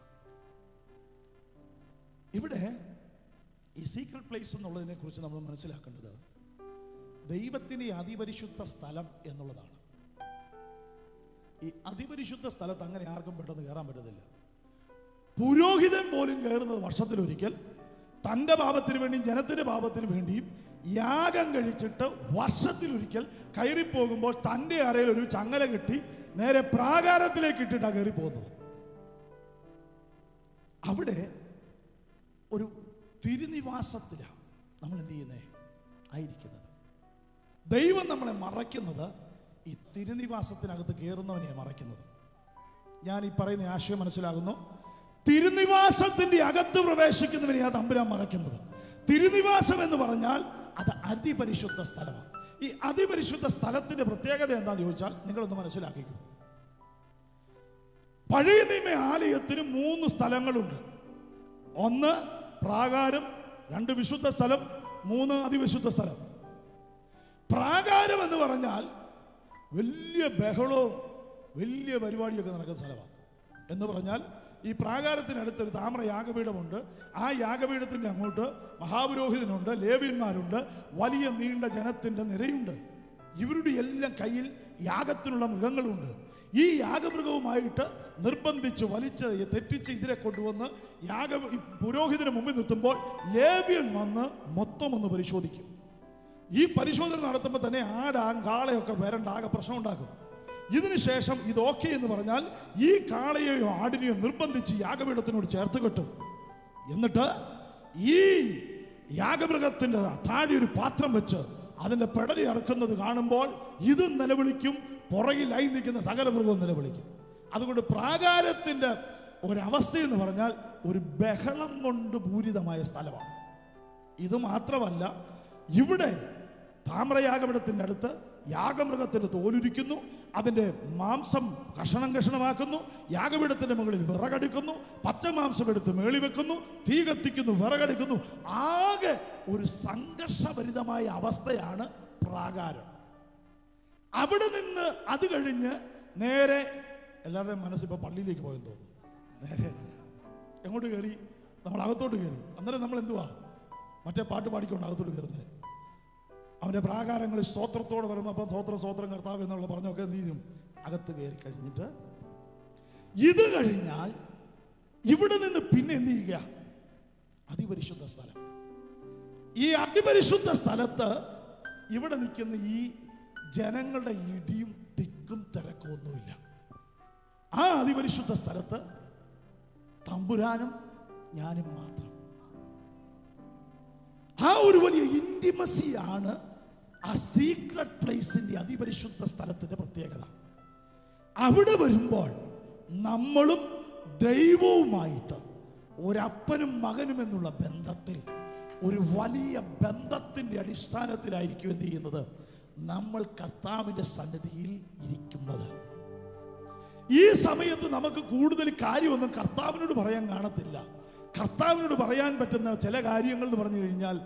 ഇവിടെ ഈ സീക്രട്ട് പ്ലേസ് എന്നുള്ളതിനെ കുറിച്ച് നമ്മൾ മനസ്സിലാക്കേണ്ടത്, ദൈവത്തിന്റെ അതിപരിശുദ്ധ സ്ഥലം എന്നുള്ളതാണ്. ഈ അതിപരിശുദ്ധ സ്ഥലത്ത് അങ്ങനെ ആർക്കും പെട്ടെന്ന് കയറാൻ പറ്റത്തില്ല. പുരോഹിതൻ പോലും കയറുന്നത് വർഷത്തിലൊരിക്കൽ, തൻ്റെ പാപത്തിന് വേണ്ടിയും ജനത്തിന്റെ പാപത്തിന് വേണ്ടിയും യാഗം കഴിച്ചിട്ട് വർഷത്തിലൊരിക്കൽ കയറിപ്പോകുമ്പോൾ തൻ്റെ അറയിൽ ഒരു ചങ്ങല കെട്ടി നേരെ പ്രാകാരത്തിലേക്ക് ഇട്ടിട്ടാണ് കയറിപ്പോകുന്നത്. അവിടെ ഒരു തിരുനിവാസത്തിലാണ് നമ്മൾ എന്ത് ചെയ്യുന്നത്? ആയിരിക്കുന്നത്. ദൈവം നമ്മളെ മറയ്ക്കുന്നത് ഈ തിരുനിവാസത്തിനകത്ത് കയറുന്നവനെയാണ് മറയ്ക്കുന്നത്. ഞാൻ ഈ പറയുന്ന ആശയം മനസ്സിലാകുന്നു. തിരുനിവാസത്തിന്റെ അകത്ത് പ്രവേശിക്കുന്നവനെ ആ തമ്പുരാൻ മറയ്ക്കുന്നത്. തിരുനിവാസം എന്ന് പറഞ്ഞാൽ അത് അതിപരിശുദ്ധ സ്ഥലമാണ്. ഈ അതിപരിശുദ്ധ സ്ഥലത്തിന്റെ പ്രത്യേകത എന്താണെന്ന് ചോദിച്ചാൽ നിങ്ങളൊന്ന് മനസ്സിലാക്കിക്കും. പഴയ നിയമ ആലയത്തിന് 3 സ്ഥലങ്ങളുണ്ട്. 1 പ്രാകാരം, 2 വിശുദ്ധ സ്ഥലം, 3 അതിവിശുദ്ധ സ്ഥലം. പ്രാകാരം എന്ന് പറഞ്ഞാൽ വലിയ ബഹളവും വലിയ പരിപാടിയൊക്കെ നടക്കുന്ന സ്ഥലമാണ്. എന്ന് പറഞ്ഞാൽ ഈ പ്രാകാരത്തിനടുത്തൊരു താമ്ര യാഗപീഠമുണ്ട്. ആ യാഗപീഠത്തിൻ്റെ അങ്ങോട്ട് മഹാപുരോഹിതനുണ്ട്, ലേവ്യന്മാരുണ്ട്, വലിയ നീണ്ട ജനത്തിൻ്റെ നിരയുണ്ട്. ഇവരുടെ എല്ലാം കയ്യിൽ യാഗത്തിനുള്ള മൃഗങ്ങളുണ്ട്. ഈ യാഗമൃഗവുമായിട്ട് നിർബന്ധിച്ച് വലിച്ച് തെറ്റിച്ച് ഇതിനെ കൊണ്ടുവന്ന് പുരോഹിതന് മുമ്പിൽ നിർത്തുമ്പോൾ ലേവ്യൻ വന്ന് മൊത്തം ഒന്ന് പരിശോധിക്കും. ഈ പരിശോധന നടത്തുമ്പോൾ തന്നെ ആടാം കാളയൊക്കെ വരണ്ട, ആകെ പ്രശ്നം ഉണ്ടാക്കും. ഇതിനുശേഷം ഇത് ഓക്കെ എന്ന് പറഞ്ഞാൽ ഈ കാളയെയോ ആടിനെയോ നിർബന്ധിച്ച് യാഗപീഠത്തിനോട് ചേർത്ത് കെട്ടും. എന്നിട്ട് ഈ യാഗമൃഗത്തിന്റെ താഴെ ഒരു പാത്രം വെച്ച് അതിന്റെ പെടലി അറുക്കുന്നത് കാണുമ്പോൾ ഇത് നിലവിളിക്കും, പുറകിലായി നിൽക്കുന്ന സകല മൃഗവും നിലവിളിക്കും. അതുകൊണ്ട് പ്രാകാരത്തിന്റെ ഒരവസ്ഥ എന്ന് പറഞ്ഞാൽ ഒരു ബഹളം കൊണ്ട് പൂരിതമായ സ്ഥലമാണ്. ഇത് മാത്രമല്ല, ഇവിടെ താമ്രയാഗപീഠത്തിന്റെ അടുത്ത് യാഗമൃഗത്തിന്റെ തോലുരിക്കുന്നു, അതിന്റെ മാംസം കഷണം കഷണമാക്കുന്നു, യാഗപീഠത്തിന്റെ മുകളിൽ വിറകടിക്കുന്നു, പച്ചമാംസം എടുത്ത് മേളി വെക്കുന്നു, തീ കത്തിക്കുന്നു, വിറകടിക്കുന്നു. ആകെ ഒരു സംഘർഷഭരിതമായ അവസ്ഥയാണ് പ്രാകാരം. അവിടെ നിന്ന് അത് കഴിഞ്ഞ് നേരെ എല്ലാവരുടെയും മനസ്സിപ്പോൾ പള്ളിയിലേക്ക് പോയെന്ന് തോന്നുന്നു. നേരെ എങ്ങോട്ട് കയറി? നമ്മൾ അകത്തോട്ട് കയറി. അന്നേരം നമ്മൾ എന്തുവാ മറ്റേ പാട്ട് പാടിക്കൊണ്ട് അകത്തോട്ട് കയറുന്നത്. അവൻ്റെ പ്രാകാരങ്ങളിൽ സ്തോത്രത്തോടെ വരുമ്പോൾ അപ്പം സ്തോത്രം കർത്താവ് എന്നുള്ള പറഞ്ഞൊക്കെ എന്ത് ചെയ്യും? അകത്ത് കയറി കഴിഞ്ഞിട്ട് ഇത് കഴിഞ്ഞാൽ ഇവിടെ നിന്ന് പിന്നെ എന്ത് ചെയ്യുക? അതിപരിശുദ്ധ സ്ഥലം. ഈ അതിപരിശുദ്ധ സ്ഥലത്ത് ഇവിടെ നിൽക്കുന്ന ഈ ജനങ്ങളുടെ ഇടിയും തിക്കും തിരക്കൊന്നുമില്ല. ആ അതിപരിശുദ്ധ സ്ഥലത്ത് തമ്പുരാനും ഞാനും മാത്രം. ആ ഒരു വലിയ ഇന്റിമസിയാണ് ആ സീക്രട്ട് പ്ലേസിന്റെ അതിപരിശുദ്ധ സ്ഥലത്തിന്റെ പ്രത്യേകത. അവിടെ വരുമ്പോൾ നമ്മളും ദൈവവുമായിട്ട് ഒരപ്പനും മകനും എന്നുള്ള ബന്ധത്തിൽ, ഒരു വലിയ ബന്ധത്തിന്റെ അടിസ്ഥാനത്തിലായിരിക്കും എന്ത് ചെയ്യുന്നത്? നമ്മൾ കർത്താവിന്റെ സന്നിധിയിൽ ഇരിക്കുന്നത്. ഈ സമയത്ത് നമുക്ക് കൂടുതൽ കാര്യമൊന്നും കർത്താവിനോട് പറയാൻ കാണത്തില്ല. കർത്താവിനോട് പറയാൻ പറ്റുന്ന ചില കാര്യങ്ങൾ എന്ന് പറഞ്ഞു കഴിഞ്ഞാൽ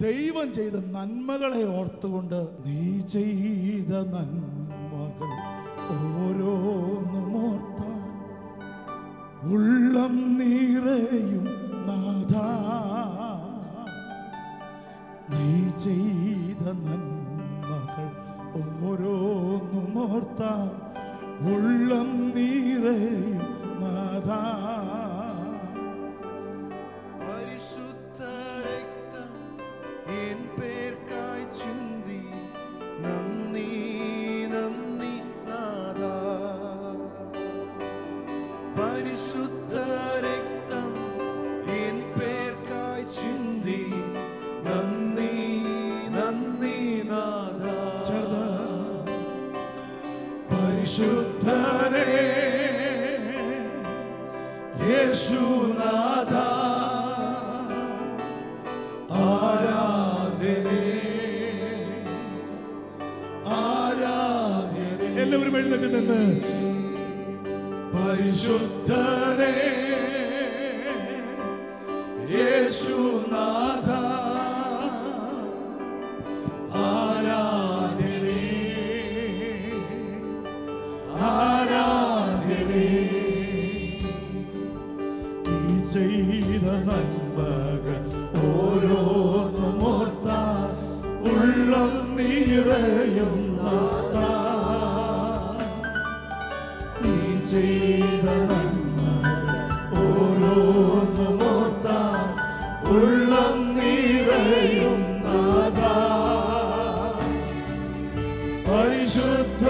ദൈവം ചെയ്ത നന്മകളെ ഓർത്തുകൊണ്ട്, നീ ചെയ്ത നന്മകൾ ഓരോന്നും ഓർത്താൻ ഉള്ളം നിറയും നാഥാ, നീ ചെയ്ത നന്മകൾ ഓരോന്നും ഓർത്താൻ ഉള്ളം നിറയും നാഥാ. പരിശുദ്ധരേ യേശുനാഥ ആരാധനേ ആരാധനേ. എല്ലാവരും എഴുന്നേറ്റ് നിന്ന് പരിശുദ്ധരേ യേശുനാഥ ചെയ്ത നന്മകൾ ഓരോന്നും ഓർത്താൻ ഉള്ളം നിറയും നാഥാ, നീ ചെയ്ത നന്മകൾ ഓരോന്നും ഓർത്താൻ ഉള്ളം നിറയും നാഥാ. പരിശുദ്ധ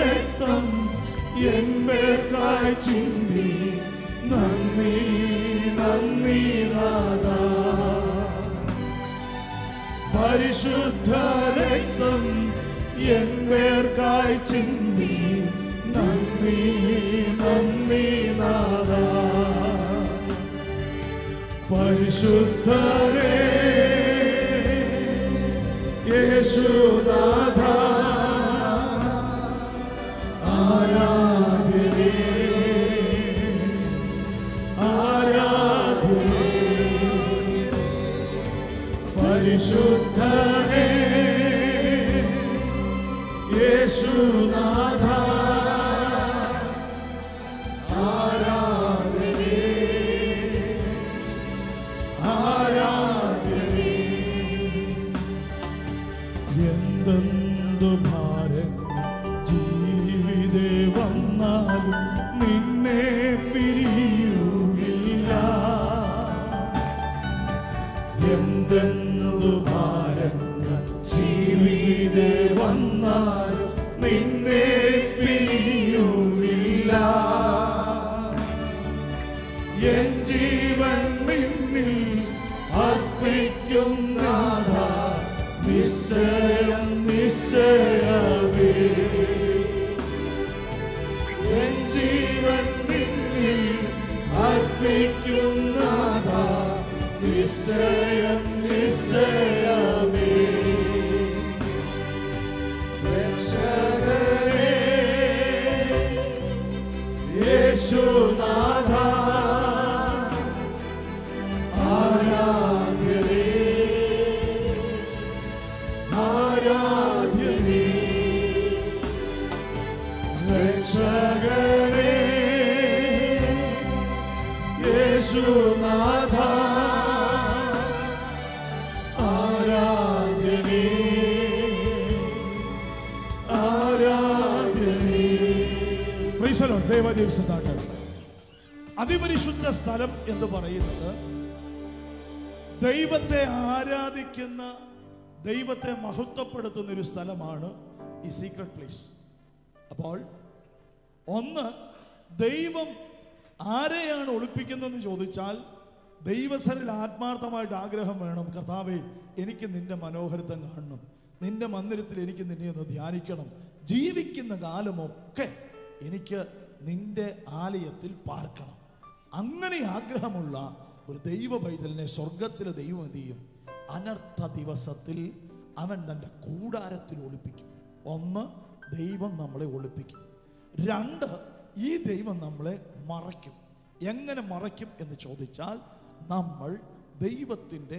രക്തം എന്മേൽക്കായി ചിന്തി നന്ദി നന്ദി നാഥാ. പരിശുദ്ധ രക്തം എന്മേൽക്കായി ചിന്തി നന്ദി നന്ദി നന്ദി നാഥാ. പരിശുദ്ധരേ യേശുനാഥാ, ആരാധ്യനേ ആരാധ്യനേ. പരിശുദ്ധനേ യേശുനാഥാ, ആരാധ്യനേ ആരാധ്യനേ. എന്തെന്തു ഭാരങ്ങൾ ജീവിതേ വന്നാലും നിന്നെ പിരിയുകില്ല. എന്തെന്തു ഭാരങ്ങൾ ജീവിതേ വന്നാലും നിന്നെ പിരിയുകില്ല. എൻ ജീവൻ നിന്നിൽ അർപ്പിക്കും നാഥാ, നിശ്ചയം നിശ്ചയമേ. എൻ ജീവൻ നിന്നിൽ അർപ്പിക്കും നാഥാ, നിശ്ചയം നിശ്ചയമേ. രക്ഷകനേ യേശുനാഥാ, ആരാധ്യനേ ആരാധ്യനേ. രക്ഷകനേ യേശുനാഥാ, ആരാധ്യനേ ആരാധ്യനേ. Praise the Lord. ദൈവദിവസത്താട്ട് അതിപരിശുദ്ധ സ്ഥലം എന്ന് പറയുന്നത് ദൈവത്തെ ആരാധിക്കുന്ന, ദൈവത്തെ മഹത്വപ്പെടുത്തുന്ന ഒരു സ്ഥലമാണ് ഈ സീക്രട്ട് പ്ലേസ്. അപ്പോൾ ഒന്ന്, ദൈവം ആരെയാണ് ഒളിപ്പിക്കുന്നതെന്ന് ചോദിച്ചാൽ ദൈവസരിൽ ആത്മാർത്ഥമായിട്ട് ആഗ്രഹം വേണം. കർത്താവേ, എനിക്ക് നിന്റെ മനോഹരത്വം കാണണം, നിന്റെ മന്ദിരത്തിൽ എനിക്ക് നിന്നെ ഒന്ന് ധ്യാനിക്കണം, ജീവിക്കുന്ന കാലമൊക്കെ എനിക്ക് നിന്റെ ആലയത്തിൽ പാർക്കണം. അങ്ങനെ ആഗ്രഹമുള്ള ഒരു ദൈവ പൈതലിനെ സ്വർഗത്തിലെ ദൈവം എന്ത് ചെയ്യും? അനർത്ഥ ദിവസത്തിൽ അവൻ തൻ്റെ കൂടാരത്തിൽ ഒളിപ്പിക്കും. ഒന്ന്, ദൈവം നമ്മളെ ഒളിപ്പിക്കും. രണ്ട്, ഈ ദൈവം നമ്മളെ മറയ്ക്കും. എങ്ങനെ മറയ്ക്കും എന്ന് ചോദിച്ചാൽ നമ്മൾ ദൈവത്തിൻ്റെ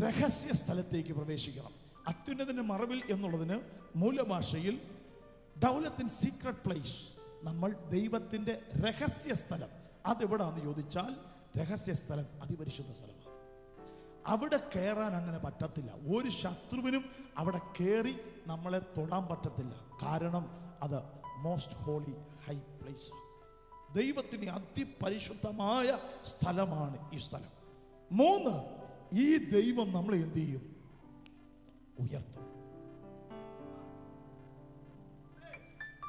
രഹസ്യ സ്ഥലത്തേക്ക് പ്രവേശിക്കണം. അത്യുന്നതിൻ്റെ മറവിൽ എന്നുള്ളതിന് മൂലഭാഷയിൽ ഡൗലത്തിൻ സീക്രട്ട് പ്ലേസ്, നമ്മൾ ദൈവത്തിൻ്റെ രഹസ്യ സ്ഥലം. അതെവിടാന്ന് ചോദിച്ചാൽ രഹസ്യ സ്ഥലം അതിപരിശുദ്ധ സ്ഥലമാണ്. അവിടെ കയറാൻ അങ്ങനെ പറ്റത്തില്ല. ഒരു ശത്രുവിനും അവിടെ കയറി നമ്മളെ തൊടാൻ പറ്റത്തില്ല. കാരണം അത് മോസ്റ്റ് ഹോളി ഹൈ പ്ലേസ്, ദൈവത്തിന് അതിപരിശുദ്ധമായ സ്ഥലമാണ് ഈ സ്ഥലം. മൂന്ന്, ഈ ദൈവം നമ്മളെ എന്ത് ചെയ്യും? ഉയർത്തും.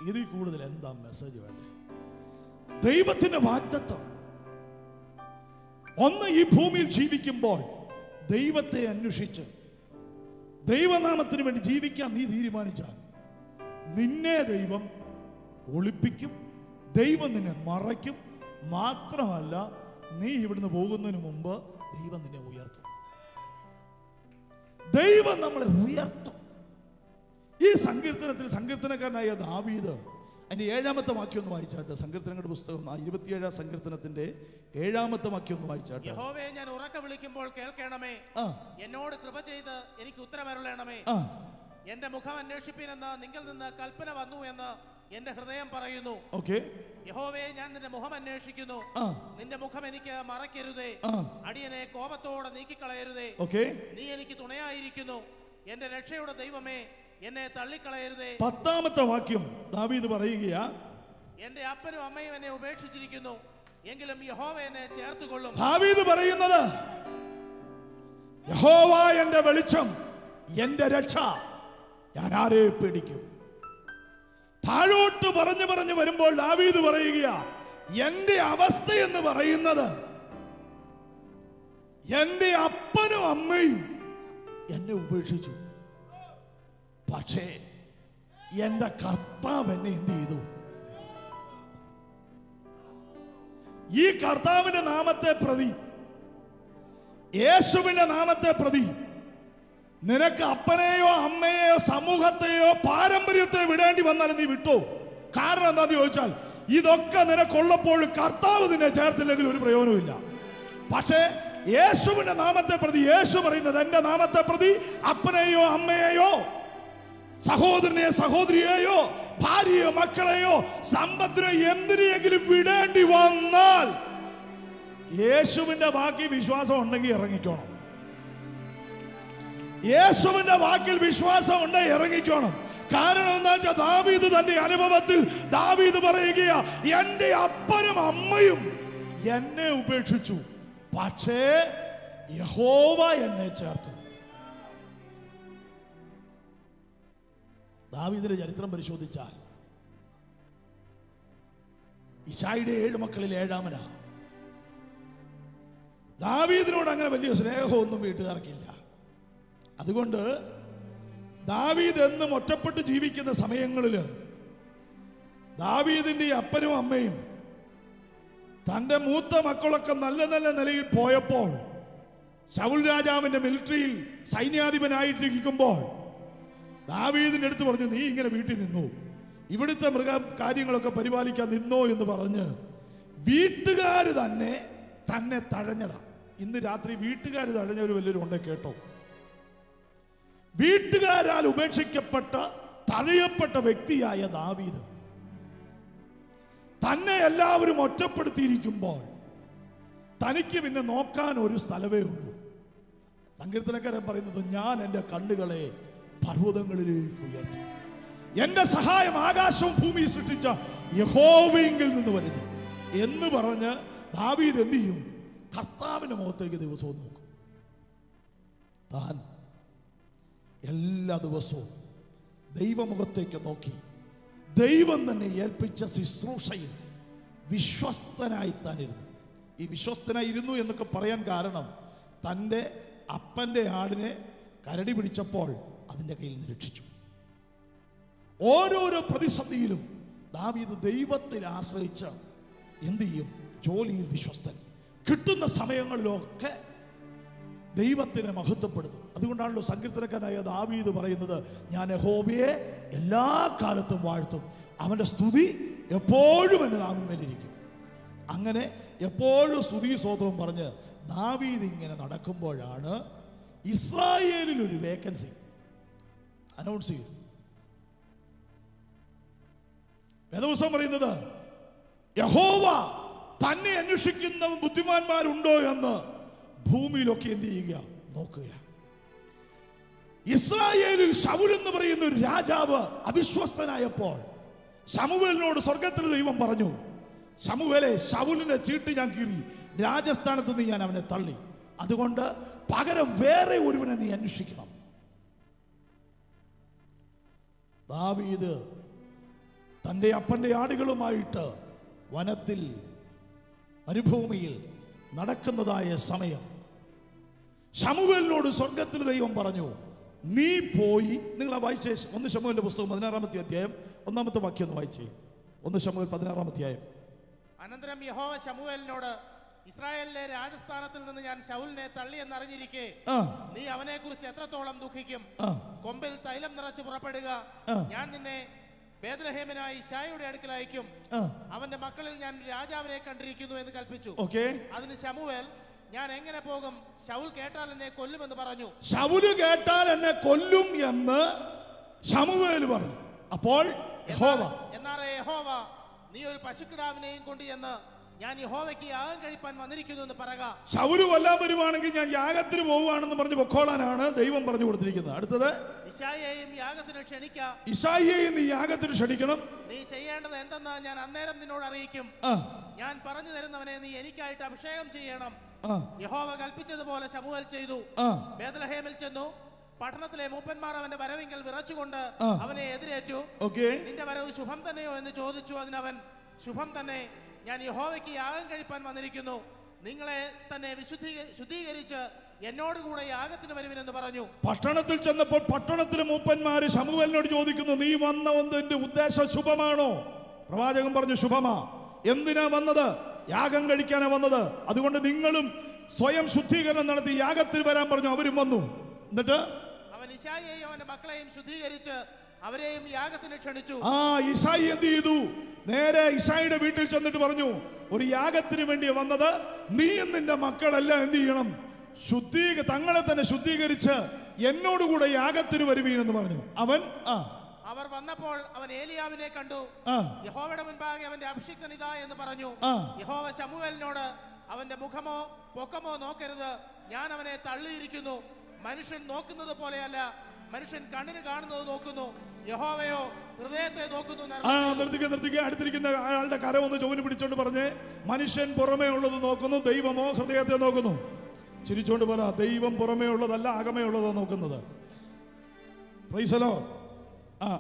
ഇതിൽ കൂടുതൽ എന്താ മെസ്സേജ് വേണ്ടേ? ദൈവത്തിന്റെ വാഗ്ദത്തം. ഒന്ന്, ഈ ഭൂമിയിൽ ജീവിക്കുമ്പോൾ ദൈവത്തെ അന്വേഷിച്ച് ദൈവനാമത്തിന് വേണ്ടി ജീവിക്കാൻ നീ തീരുമാനിച്ചാൽ നിന്നെ ദൈവം ഒളിപ്പിക്കും, ദൈവം നിന്നെ മറയ്ക്കും. മാത്രമല്ല, നീ ഇവിടുന്ന് പോകുന്നതിന് മുമ്പ് ദൈവം നിന്നെ ഉയർത്തും. ദൈവം നമ്മളെ ഉയർത്തും. ഈ സങ്കീർത്തനത്തിൽ സങ്കീർത്തനക്കാരനായ ദാവീദ് അതിന്റെ 7-ാമത്തെ വാക്യം ഒന്ന് വായിച്ചാട്ടെ. സങ്കീർത്തനങ്ങളുടെ പുസ്തകം 27-ാം സങ്കീർത്തനത്തിന്റെ 7-ാമത്തെ വാക്യം ഒന്ന് വായിച്ചാട്ടെ. യഹോവേ, ഞാൻ ഉറക്കെ വിളിക്കുമ്പോൾ കേൾക്കണമേ, എന്നോട് കൃപ ചെയ്ത് എനിക്ക് ഉത്തരമരുളണമേ. എന്റെ മുഖം അന്വേഷിപ്പീനെന്ന് നിങ്ങൾ നിന്ന് കൽപ്പന വന്നു എന്ന് എന്റെ ഹൃദയം പറയുന്നു. യഹോവേ, ഞാൻ നിന്റെ മുഖം അന്വേഷിക്കുന്നു. നിന്റെ മുഖം എനിക്ക് മറയ്ക്കരുതേ. അടിയനെ കോപത്തോടെ നീക്കിക്കളയരുതേ. നീ എനിക്ക് തുണയായിരിക്കുന്നു. എന്റെ രക്ഷയുടെ ദൈവമേ, എന്നെ തള്ളിക്കളയരുതേ. 10-ാമത്തെ വാക്യം ദാവീദ് പറയുകയാ, എന്റെ അപ്പനും അമ്മയും എന്നെ ഉപേക്ഷിച്ചിരിക്കുന്നു, എങ്കിലും യഹോവ എന്നെ ചേർത്തുകൊള്ളും. ദാവീദ് പറയുന്നത്, യഹോവ എന്റെ വെളിച്ചം, എന്റെ രക്ഷ, ഞാൻ ആരെ പേടിക്കും? താഴോട്ട് പറഞ്ഞു പറഞ്ഞു വരുമ്പോൾ ദാവീദ് പറയുകയാ, എന്റെ അവസ്ഥ എന്ന് പറയുന്നത് എന്റെ അപ്പനും അമ്മയും എന്നെ ഉപേക്ഷിച്ചു, പക്ഷേ എന്റെ കർത്താവ് എന്നെ എന്ത് ചെയ്തു? ഈ കർത്താവിന്റെ നാമത്തെ പ്രതി, യേശുവിന്റെ നാമത്തെ പ്രതി നിനക്ക് അപ്പനെയോ അമ്മയെയോ സമൂഹത്തെയോ പാരമ്പര്യത്തെയോ വിടേണ്ടി വന്നാലും നീ വിട്ടോ. കാരണം എന്താന്ന് ചോദിച്ചാൽ, ഇതൊക്കെ നിനക്കുള്ളപ്പോൾ കർത്താവ് നിന്നെ ചേർത്തില്ലെങ്കിൽ ഒരു പ്രയോജനമില്ല. പക്ഷേ യേശുവിന്റെ നാമത്തെ പ്രതി, യേശു പറയുന്നത് എന്റെ നാമത്തെ പ്രതി അപ്പനെയോ അമ്മയെയോ സഹോദരനെയോ സഹോദരിയെയോ ഭാര്യയോ മക്കളെയോ സമ്പത്തിനോ എന്തിനെങ്കിലും വിടേണ്ടി വന്നാൽ യേശുവിന്റെ വാക്കിൽ വിശ്വാസം ഉണ്ടെങ്കിൽ ഇറങ്ങിക്കോണം. യേശുവിന്റെ വാക്കിൽ വിശ്വാസം ഉണ്ടെങ്കിൽ ഇറങ്ങിക്കോണം. കാരണം എന്താ വെച്ചാൽ, ദാവീദ് തന്റെ അനുഭവത്തിൽ ദാവീദ് പറയുകയാ, എന്റെ അപ്പനും അമ്മയും എന്നെ ഉപേക്ഷിച്ചു, പക്ഷേ യഹോവ എന്നെ ചേർത്തു. ദാവീദിന്റെ ചരിത്രം പരിശോധിച്ചാൽ ഇശായിയുടെ 7 മക്കളിൽ 7-മനാ. ദാവീദിനോട് അങ്ങനെ വലിയ സ്നേഹമൊന്നും വീട്ടുകാർക്കില്ല. അതുകൊണ്ട് ദാവീദ് എന്നും ഒറ്റപ്പെട്ട് ജീവിക്കുന്ന സമയങ്ങളിൽ ദാവീദിന്റെ അപ്പനും അമ്മയും തൻ്റെ മൂത്ത മക്കളൊക്കെ നല്ല നല്ല നിലയിൽ പോയപ്പോൾ, ശൗൽ രാജാവിന്റെ മിലിറ്ററിയിൽ സൈന്യാധിപനായിട്ടിരിക്കുമ്പോൾ ദാവീദിന്റെ അടുത്ത് പറഞ്ഞു, നീ ഇങ്ങനെ വീട്ടിൽ നിന്നു, ഇവിടുത്തെ കാര്യങ്ങളൊക്കെ പരിപാലിക്കാൻ നിന്നോ എന്ന് പറഞ്ഞ് വീട്ടുകാർ തന്നെ തഴഞ്ഞതാ. ഇന്ന് രാത്രി വീട്ടുകാർ തഴഞ്ഞവർ വലിയൊരു ഉണ്ടെ കേട്ടോ. വീട്ടുകാരാൽ ഉപേക്ഷിക്കപ്പെട്ട തഴയപ്പെട്ട വ്യക്തിയായ ദാവീദ് തന്നെ എല്ലാവരും ഒറ്റപ്പെടുത്തിയിരിക്കുമ്പോൾ തനിക്ക് പിന്നെ നോക്കാൻ ഒരു സ്ഥലമേ ഉള്ളൂ. സങ്കീർത്തനക്കാരൻ പറയുന്നത്, ഞാൻ എൻ്റെ കണ്ണുകളെ പർവ്വതങ്ങളിലേക്ക് ഉയർത്തും, എന്റെ സഹായം ആകാശവും ഭൂമിയും സൃഷ്ടിച്ച യഹോവയിൽ നിന്ന് വരുന്നു എന്ന് പറഞ്ഞ് ദാവീദ് എന്ത് ചെയ്യും? കർത്താവിന്റെ മുഖത്തേക്ക് ദിവസവും നോക്കും. താൻ എല്ലാ ദിവസവും ദൈവമുഖത്തേക്ക് നോക്കി ദൈവം തന്നെ ഏൽപ്പിച്ച ശുശ്രൂഷയിൽ വിശ്വസ്തനായി താനിരുന്നു. ഈ വിശ്വസ്തനായിരുന്നു എന്നൊക്കെ പറയാൻ കാരണം, തൻ്റെ അപ്പൻ്റെ ആടിനെ കരടി പിടിച്ചപ്പോൾ അതിൻ്റെ കയ്യിൽ നിന്ന് രക്ഷിച്ചു. ഓരോരോ പ്രതിസന്ധിയിലും ദാവീദ് ദൈവത്തിൽ ആശ്രയിച്ച് എന്ത് ചെയ്യും? ജോലിയിൽ വിശ്വസ്തൻ. കിട്ടുന്ന സമയങ്ങളിലൊക്കെ ദൈവത്തിനെ മഹത്വപ്പെടുത്തും. അതുകൊണ്ടാണല്ലോ സങ്കീർത്തനക്കാരനായ ദാവീദ് പറയുന്നത്, ഞാൻ യഹോവയെ എല്ലാ കാലത്തും വാഴ്ത്തും, അവൻ്റെ സ്തുതി എപ്പോഴും എൻ്റെ നാവിന്മേലിരിക്കും. അങ്ങനെ എപ്പോഴും സ്തുതി സ്തോത്രവും പറഞ്ഞ് ദാവീദ് ഇങ്ങനെ നടക്കുമ്പോഴാണ് ഇസ്രായേലിൽ ഒരു വേക്കൻസി അനൗൺസ് ചെയ്തു. വേദപുസ്തകം പറയുന്നത്, യഹോവ തന്നെ അന്വേഷിക്കുന്ന ബുദ്ധിമാന്മാരുണ്ടോ എന്ന് ഭൂമിയിലൊക്കെ എന്ത് ചെയ്യുക? നോക്കുക. ഇസ്രായേലിൽ ശൗൽ എന്ന് പറയുന്ന ഒരു രാജാവ് അവിശ്വസ്തനായപ്പോൾ ശമൂവേലിനോട് സ്വർഗത്തിൽ ദൈവം പറഞ്ഞു, ശമൂവേലേ, ശൗലിന്റെ ചീട്ട് ഞാൻ കീറി, രാജസ്ഥാനത്ത് നിന്ന് ഞാൻ അവനെ തള്ളി, അതുകൊണ്ട് പകരം വേറെ ഒരുവനെ നീ അന്വേഷിക്കണം. ദാവീദ് തൻ്റെ അപ്പൻ്റെ ആടുകളുമായിട്ട് വനത്തിൽ മരുഭൂമിയിൽ നടക്കുന്നതായ സമയം ശമൂവേലിനോട് സ്വർഗത്തിൽ ദൈവം പറഞ്ഞു, നീ പോയി, നിങ്ങൾ വായിച്ചേ 1 ശമൂവേലിന്റെ പുസ്തകം 16-ാമത്തെ അധ്യായം 1-ാമത്തെ വാക്യം ഒന്ന് വായിച്ചേ. 1 ശമൂവേൽ 16-ാം അധ്യായം. അനന്തരം യഹോവ ശമൂവേലിനോട്, ഇസ്രായേലിലെ രാജസ്ഥാനത്തിൽ നിന്ന് ഞാൻ ശൗലിനെ തള്ളി എന്നറിഞ്ഞിരിക്കെ നീ അവനെ കുറിച്ച് എത്രത്തോളം ദുഃഖിക്കും? കൊമ്പിൽ തൈലം നിറച്ച് പുറപ്പെടുക, ഞാൻ നിന്നെ ബേത്ലഹേമിനായി യിശായിയുടെ അടുക്കൽ അയക്കും, അവന്റെ മക്കളിൽ ഞാൻ രാജാവിനെ കണ്ടിരിക്കുന്നു എന്ന് കൽപ്പിച്ചു. അതിന് ശമൂവേൽ, ഞാൻ എങ്ങനെ പോകും? ശൗൽ കേട്ടാൽ എന്നെ കൊല്ലുമെന്ന് പറഞ്ഞു. ശൗല് കേട്ടാൽ എന്നെ കൊല്ലും എന്ന് ശമൂവേൽ പറഞ്ഞു. അപ്പോൾ എന്നാറേ യഹോവ, നീ ഒരു പശുക്കിടാവിനെയും കൊണ്ട് എന്ന് ഞാൻ യഹോവയ്ക്ക് യാഗം കഴിപ്പാൻ വന്നിരിക്കുന്നു എന്ന് പറക. ശൗല് കൊല്ലാൻ വരുവാണെങ്കിൽ ഞാൻ യാഗത്തിന് പോവുകയാണെന്ന് പറഞ്ഞ് പൊക്കോളാനാണ് ദൈവം പറഞ്ഞു കൊടുത്തിരിക്കുന്നത്. അടുത്തത്, ഇശായിയെയും യാഗത്തിന് ക്ഷണിക്ക. ഇശായിയെയും നീ യാഗത്തിന് ക്ഷണിക്കണം. നീ ചെയ്യേണ്ടത് എന്തെന്ന് ഞാൻ അന്നേരം നിന്നോട് അറിയിക്കും. ഞാൻ പറഞ്ഞു തരുന്നവനെ നീ എനിക്കായിട്ട് അഭിഷേകം ചെയ്യണം. യഹോവ കൽപ്പിച്ചതുപോലെ ശമൂവേൽ ചെയ്തു. ബേത്ലഹേമിൽ ചെന്നു. പട്ടണത്തിലെ മൂപ്പന്മാർ അവന്റെ വരവിങ്കൽ വിറച്ചുകൊണ്ട് അവനെ എതിരേറ്റു. നിന്റെ വരവ് ശുഭം തന്നെയോ എന്ന് ചോദിച്ചു. അതിനവൻ, ശുഭം തന്നെ, ഞാൻ യഹോവയ്ക്ക് യാഗം കഴിപ്പാൻ വന്നിരിക്കുന്നു, നിങ്ങളെ തന്നെ ശുദ്ധീകരിച്ച് എന്നോടുകൂടെ യാഗത്തിന് വരുവിനെന്ന് പറഞ്ഞു. പട്ടണത്തിൽ ചെന്നപ്പോൾ പട്ടണത്തിലെ മൂപ്പന്മാര് ശമൂവേലിനോട് ചോദിക്കുന്നു, നീ വന്നതിന്റെ ഉദ്ദേശം ശുഭമാണോ? പ്രവാചകൻ പറഞ്ഞു, ശുഭമാ. എന്തിനാ വന്നത്? യാഗം കഴിക്കാനാണ് വന്നത്. അതുകൊണ്ട് നിങ്ങളും സ്വയം ശുദ്ധീകരണം നടത്തി യാഗത്തിൽ വരാൻ പറഞ്ഞു. അവരും വന്നു. എന്നിട്ട് അവൻ യിശായിയെയും അവന്റെ മക്കളെയും ശുദ്ധീകരിച്ച് അവരെയും യാഗത്തിന് ക്ഷണിച്ചു. യിശായി എന്ത് ചെയ്തു? നേരെ യിശായിയുടെ വീട്ടിൽ ചെന്നിട്ട് പറഞ്ഞു, ഒരു യാഗത്തിന് വേണ്ടി വന്നത് നീയും നിന്റെ മക്കളെല്ലാം എന്ത് ചെയ്യണം? തങ്ങളെ തന്നെ ശുദ്ധീകരിച്ച് എന്നോടുകൂടെ യാഗത്തിന് വരുവീനെന്ന് പറഞ്ഞു. അവർ വന്നപ്പോൾ അവൻ ഏലിയാവിനെ കണ്ടു. യഹോവയുടെ മുൻപാകെ അവന്റെ അഭിഷിക്തൻ ഇതാ എന്ന് പറഞ്ഞു. യഹോവ ശമൂവേലിനോട്, അവന്റെ മുഖമോ പൊക്കമോ നോക്കരുത്, ഞാൻ അവനെ തള്ളിയിരിക്കുന്നു. മനുഷ്യൻ നോക്കുന്നത് പോലെയല്ല, മനുഷ്യൻ കണ്ണിന് കാണുന്നത് നോക്കുന്നു, യഹോവയോ ഹൃദയത്തെ നോക്കുന്നു. അടുത്തിരിക്കുന്ന ആളുടെ കരം ഒന്ന് ചുവന് പിടിച്ചോണ്ട് പറഞ്ഞേ, മനുഷ്യൻ പുറമേ ഉള്ളത് നോക്കുന്നു, ദൈവമോ ഹൃദയത്തെ നോക്കുന്നു. ചിരിച്ചോണ്ട് പറ, ദൈവം പുറമേ ഉള്ളതല്ല, അകമേ ഉള്ളതോ നോക്കുന്നത്.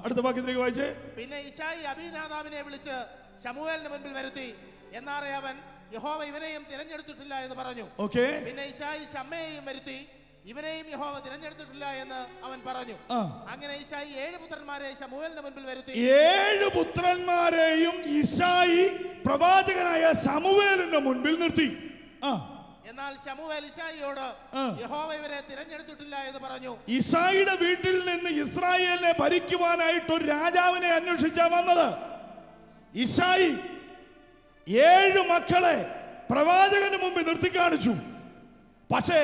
അടുത്ത വാക്യത്തിലേക്ക് വായിച്ചേ. പിന്നെ യിശായി അബീനാദാബിനെ വിളിച്ച് ശമൂവേലിന്റെ മുൻപിൽ വരുത്തി. എന്നാറേ അവൻ, യഹോവ ഇവനെയും തിരഞ്ഞെടുത്തിട്ടില്ല എന്ന് പറഞ്ഞു. പിന്നെ യിശായി ശമ്മയെയും വരുത്തി. ഇവനെയും യഹോവ തിരഞ്ഞെടുത്തിട്ടില്ല എന്ന് അവൻ പറഞ്ഞു. അങ്ങനെ യിശായി 7 പുത്രന്മാരെ ശമൂവേലിന്റെ മുൻപിൽ വരുത്തി. 7 പുത്രന്മാരെയും യിശായി പ്രവാചകനായ ശമൂവേലിന്റെ മുൻപിൽ നിർത്തി. എന്നാൽ ശമൂവേൽ യിശായിയോട്, യഹോവ ഇവരെ തിരഞ്ഞെടുത്തിട്ടില്ല എന്ന് പറഞ്ഞു. യിശായിയുടെ വീട്ടിൽ നിന്ന് ഇസ്രായേലിനെ ഭരിക്കുവാനായിട്ട് ഒരു രാജാവിനെ അന്വേഷിച്ചാ വന്നത്. യിശായി 7 മക്കളെ പ്രവാചകന് മുമ്പിൽ നിർത്തി കാണിച്ചു. പക്ഷേ